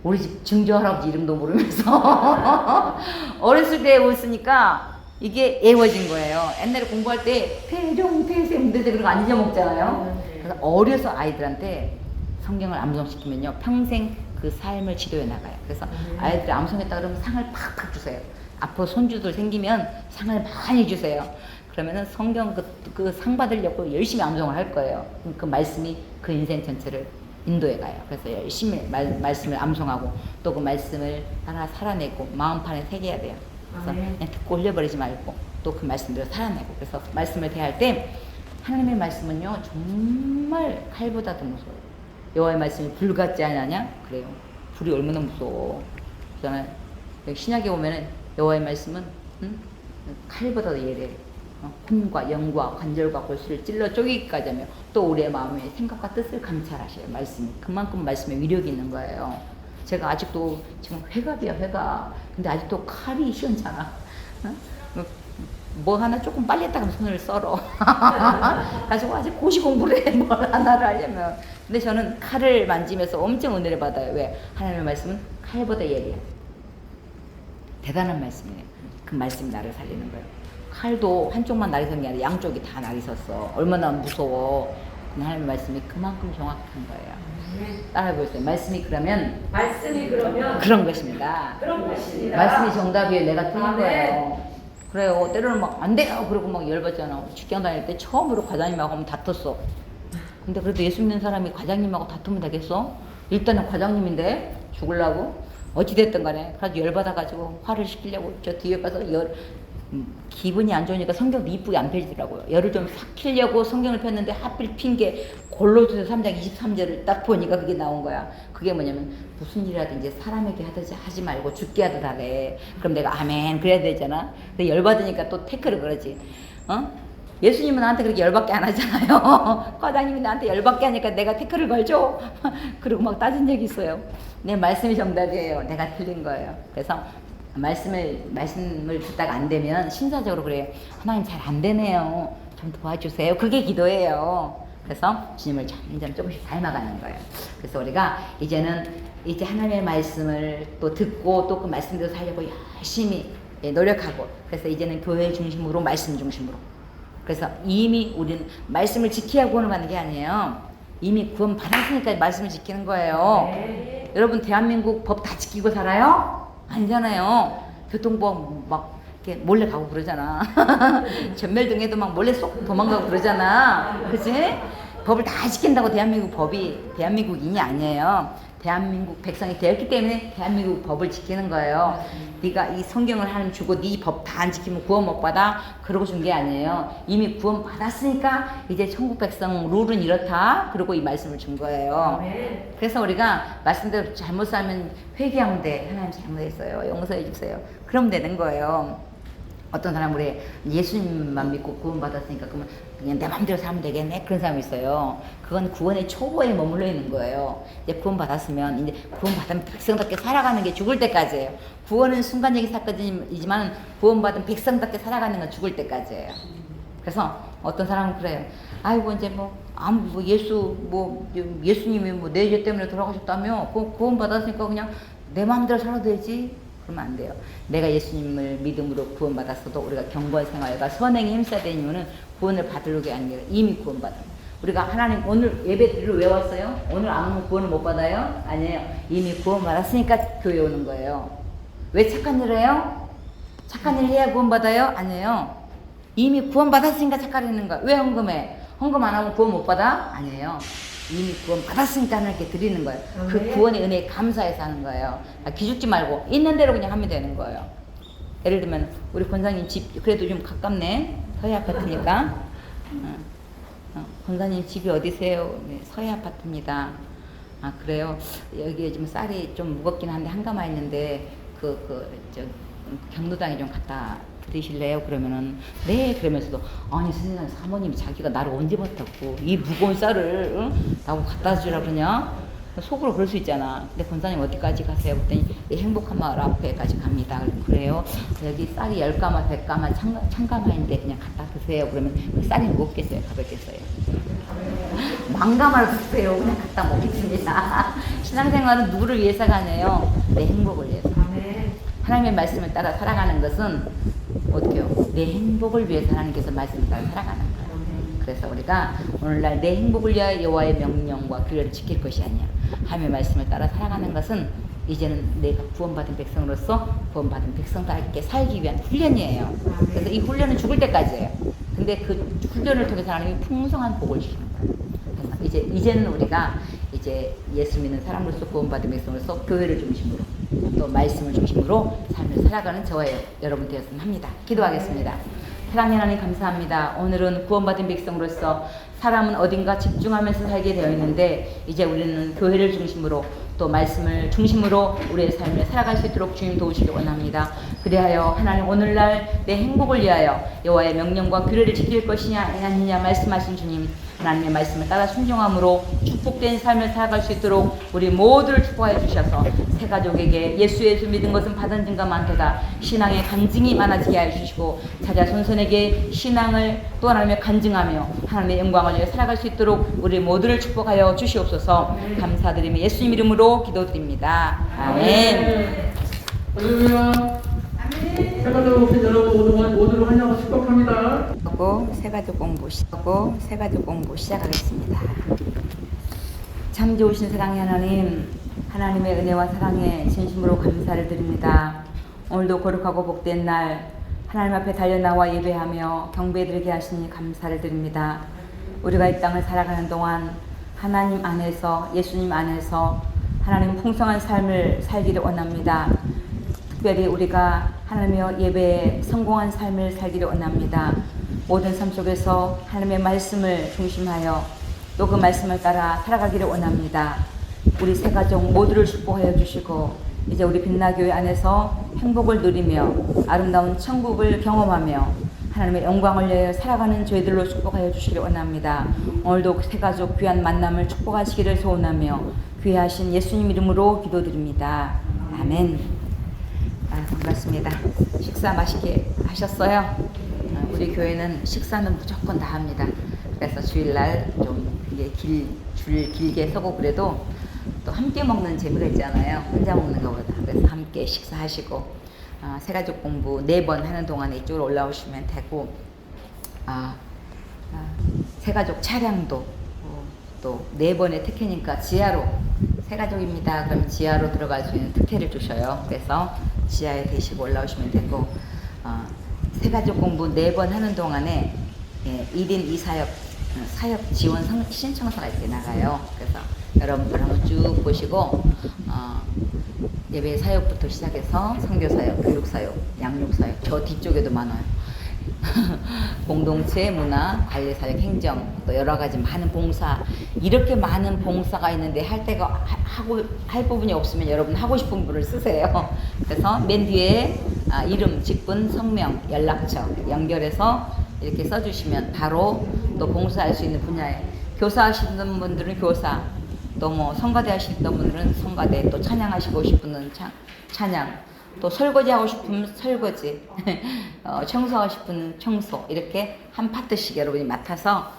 우리 집 증조 할아버지 이름도 모르면서 어렸을 때 외웠으니까 이게 애워진 거예요. 옛날에 공부할 때 태종, 태생, 문대세 그런 거 안 잊어먹잖아요. 그래서 어려서 아이들한테 성경을 암송시키면요 평생 그 삶을 지도해 나가요. 그래서 아이들이 암송했다 그러면 상을 팍팍 주세요. 앞으로 손주들 생기면 상을 많이 주세요. 그러면은 성경 그 상 받으려고 열심히 암송을 할 거예요. 그 말씀이 그 인생 전체를 인도해 가요. 그래서 열심히 말씀을 암송하고 또 그 말씀을 하나 살아내고 마음판에 새겨야 돼요. 그래서 그냥 듣고 올려버리지 말고 또 그 말씀대로 살아내고. 그래서 말씀을 대할 때 하나님의 말씀은요 정말 칼보다도 무서워요. 여호와의 말씀이 불 같지 않느냐? 그래요. 불이 얼마나 무서워. 그잖아요. 신약에 보면은 여호와의 말씀은 칼보다도 예래요. 혼과 영과 관절과 골수를 찔러 쪼개기까지 하며 또 우리의 마음의 생각과 뜻을 감찰하셔요. 말씀이 그만큼 말씀에 위력이 있는 거예요. 제가 아직도 지금 회갑이야 회갑. 근데 아직도 칼이 시원찮아. 뭐 하나 조금 빨리 했다가 손을 썰어. 가지고 아직 고시 공부를 해. 뭘 하나를 하려면. 근데 저는 칼을 만지면서 엄청 은혜를 받아요. 왜? 하나님의 말씀은 칼보다 예리해요. 대단한 말씀이에요. 그 말씀이 나를 살리는 거예요. 칼도 한쪽만 날이 섰는 게 아니라 양쪽이 다 날이 섰어. 얼마나 무서워. 하나님의 말씀이 그만큼 정확한 거예요. 따라해보세요. 말씀이 그러면 그런 것입니다. 말씀이 정답이에요. 내가 틀린 거예요. 그래요. 때로는 막 안 돼요. 그러고 막 열받잖아. 직장 다닐 때 처음으로 과장님하고 하면 다퉜어. 근데 그래도 예수 믿는 사람이 과장님하고 다투면 되겠어? 일단은 과장님인데 죽으려고? 어찌됐든 간에 그래서 열받아가지고 화를 시키려고 저 뒤에 가서 기분이 안 좋으니까 성경도 이쁘게 안 펴지더라고요. 열을 좀 삭히려고 성경을 폈는데 하필 핀 게 골로새서 3장 23절을 딱 보니까 그게 나온 거야. 그게 뭐냐면 무슨 일이라든지 사람에게 하듯이 하지 말고 죽게 하듯 하래. 그럼 내가 아멘 그래야 되잖아. 근데 열받으니까 또 태클을 그러지. 예수님은 나한테 그렇게 열받게 안 하잖아요. 과장님이 나한테 열받게 하니까 내가 태클을 걸죠. 그리고 막 따진 적이 있어요. 내 말씀이 정답이에요. 내가 틀린 거예요. 그래서 말씀을 듣다가 안 되면 심사적으로 그래요. 하나님 잘 안 되네요. 좀 도와주세요. 그게 기도예요. 그래서 주님을 점점 조금씩 닮아가는 거예요. 그래서 우리가 이제 하나님의 말씀을 또 듣고 또 그 말씀대로 살려고 열심히 노력하고, 그래서 이제는 교회 중심으로 말씀 중심으로. 그래서 이미 우리는 말씀을 지키려고 하는 게 아니에요. 이미 구원 받았으니까 말씀을 지키는 거예요. 네. 여러분 대한민국 법 다 지키고 살아요? 아니잖아요. 교통법 막 이렇게 몰래 가고 그러잖아. 전멸등에도 막 몰래 쏙 도망가고 그러잖아. 그치? 법을 다 지킨다고 대한민국인이 아니에요. 대한민국 백성이 되었기 때문에 대한민국 법을 지키는 거예요. 네가 이 성경을 하나님 주고 네 법 다 안 지키면 구원 못 받아? 그러고 준 게 아니에요. 이미 구원 받았으니까 이제 천국 백성 룰은 이렇다. 그러고 이 말씀을 준 거예요. 그래서 우리가 말씀대로 잘못 살면 회개하면 돼. 하나님 잘못했어요. 용서해 주세요. 그럼 되는 거예요. 어떤 사람은 그래, 예수님만 믿고 구원 받았으니까 그러면 그냥 내 맘대로 살면 되겠네, 그런 사람이 있어요. 그건 구원의 초보에 머물러 있는 거예요. 이제 구원 받았으면 이제 구원 받으면 백성답게 살아가는 게 죽을 때까지예요. 구원은 순간적인 사건이지만 구원 받은 백성답게 살아가는 건 죽을 때까지예요. 그래서 어떤 사람은 그래요. 아이고 이제 예수님이 내 죄 때문에 돌아가셨다며 구원 받았으니까 그냥 내 마음대로 살아도 되지. 그러면 안 돼요. 내가 예수님을 믿음으로 구원받았어도 우리가 경건 생활과 선행에 힘써야 되는 이유는 구원을 받으려고 게 아니라 이미 구원받아. 우리가 하나님 오늘 예배를 왜 왔어요? 오늘 안 오면 구원을 못 받아요? 아니에요. 이미 구원받았으니까 교회 오는 거예요. 왜 착한 일을 해요? 착한 일을 해야 구원받아요? 아니에요. 이미 구원받았으니까 착한 일을 하는 거야. 왜 헌금해? 헌금 안 하면 구원 못 받아? 아니에요. 이미 구원 받았으니까 하나님께 드리는 거예요. 그 구원의 은혜에 감사해서 하는 거예요. 기죽지 말고 있는 대로 그냥 하면 되는 거예요. 예를 들면 우리 권사님 집 그래도 좀 가깝네. 서해 아파트니까. 권사님 집이 어디세요? 네, 서해 아파트입니다. 아 그래요? 여기에 좀 쌀이 좀 무겁긴 한데 한가마 있는데 경로당에 좀 갖다 드리실래요? 그러면은 네 그러면서도 아니 선생님 사모님이 자기가 나를 언제 봤다고 이 무거운 쌀을 나하고 갖다 주라 그러냐? 속으로 그럴 수 있잖아. 근데 권사님 어디까지 가세요? 그랬더니 행복한 마을 앞에까지 갑니다. 그래요? 여기 쌀이 10가마 100가마 천가마인데 그냥 갖다 드세요. 그러면 그 쌀이 무겁겠어요? 가볍겠어요? 만가마를 드세요. 그냥 갖다 먹겠습니다. 신앙생활은 누구를 위해서가 아니에요? 내 행복을 위해서. 하나님의 말씀을 따라 살아가는 것은 어떻게요? 내 행복을 위해서 하나님께서 말씀을 따라 살아가는 거예요. 그래서 우리가 오늘날 내 행복을 위하여 여호와의 명령과 규례를 지킬 것이 아니야. 하나님의 말씀을 따라 살아가는 것은 이제는 내가 구원받은 백성으로서 구원받은 백성답게 살기 위한 훈련이에요. 그래서 이 훈련은 죽을 때까지예요. 근데 그 훈련을 통해서 하나님이 풍성한 복을 주시는 거예요. 그래서 이제는 우리가 이제 예수 믿는 사람으로서 구원받은 백성으로서 교회를 중심으로 또 말씀을 중심으로 삶을 살아가는 저와 여러분 되었으면 합니다. 기도하겠습니다. 사랑의 하나님 감사합니다. 오늘은 구원받은 백성으로서 사람은 어딘가 집중하면서 살게 되어 있는데 이제 우리는 교회를 중심으로 또 말씀을 중심으로 우리의 삶을 살아갈 수 있도록 주님 도우시기 원합니다. 그리하여 하나님 오늘날 내 행복을 위하여 여호와의 명령과 규례를 지킬 것이냐 아니냐 말씀하신 주님 하나님의 말씀을 따라 순종함으로 축복된 삶을 살아갈 수 있도록 우리 모두를 축복하여 주셔서 새 가족에게 예수 믿은 것은 받은 증거 많도다 신앙의 간증이 많아지게 하여 주시고 자자 손손에게 신앙을 또 하나님의 간증하며 하나님의 영광을 위해 살아갈 수 있도록 우리 모두를 축복하여 주시옵소서. 감사드리며 예수님 이름으로 기도드립니다. 아멘. 할렐루야. 새가족 오신 여러분 모두를 환영하고 축복합니다. 새가족 공부 시작하겠습니다. 참 좋으신 사랑의 하나님, 하나님의 은혜와 사랑에 진심으로 감사를 드립니다. 오늘도 거룩하고 복된 날 하나님 앞에 달려나와 예배하며 경배드리게 하시니 감사를 드립니다. 우리가 이 땅을 살아가는 동안 하나님 안에서 예수님 안에서 하나님 풍성한 삶을 살기를 원합니다. 특별히 우리가 하나님의 예배에 성공한 삶을 살기를 원합니다. 모든 삶 속에서 하나님의 말씀을 중심하여 또 그 말씀을 따라 살아가기를 원합니다. 우리 새 가족 모두를 축복하여 주시고 이제 우리 빛나교회 안에서 행복을 누리며 아름다운 천국을 경험하며 하나님의 영광을 위하여 살아가는 저희들로 축복하여 주시기를 원합니다. 오늘도 새 가족 귀한 만남을 축복하시기를 소원하며 귀하신 예수님 이름으로 기도드립니다. 아멘. 반갑습니다. 식사 맛있게 하셨어요? 우리 교회는 식사는 무조건 다 합니다. 그래서 주일날 좀 줄 길게 서고 그래도 또 함께 먹는 재미가 있잖아요. 혼자 먹는 것보다. 그래서 함께 식사하시고 새가족 공부 4번 하는 동안에 이쪽으로 올라오시면 되고 새가족 차량도 또 4번의 특혜니까 지하로 새가족입니다. 그럼 지하로 들어갈 수 있는 특혜를 주셔요. 그래서 지하에 대시고 올라오시면 되고 새가족 공부 4번 하는 동안에 1인 2사역 사역 지원 신청서가 이렇게 나가요. 그래서 여러분들 한번 쭉 보시고 예배 사역부터 시작해서 선교 사역, 교육 사역, 양육 사역 저 뒤쪽에도 많아요. 공동체, 문화, 관리 사역, 행정 또 여러 가지 많은 봉사 이렇게 많은 봉사가 있는데 할 부분이 없으면 여러분 하고 싶은 부분을 쓰세요. 그래서 맨 뒤에 이름, 직분, 성명, 연락처 연결해서 이렇게 써주시면 바로 또 봉사할 수 있는 분야에 교사하시는 분들은 교사 또 뭐 성가대 하시는 분들은 성가대 또 찬양하시고 싶은 분은 찬양 또 설거지 하고 싶으면 설거지 청소하고 싶은 청소 이렇게 한 파트씩 여러분이 맡아서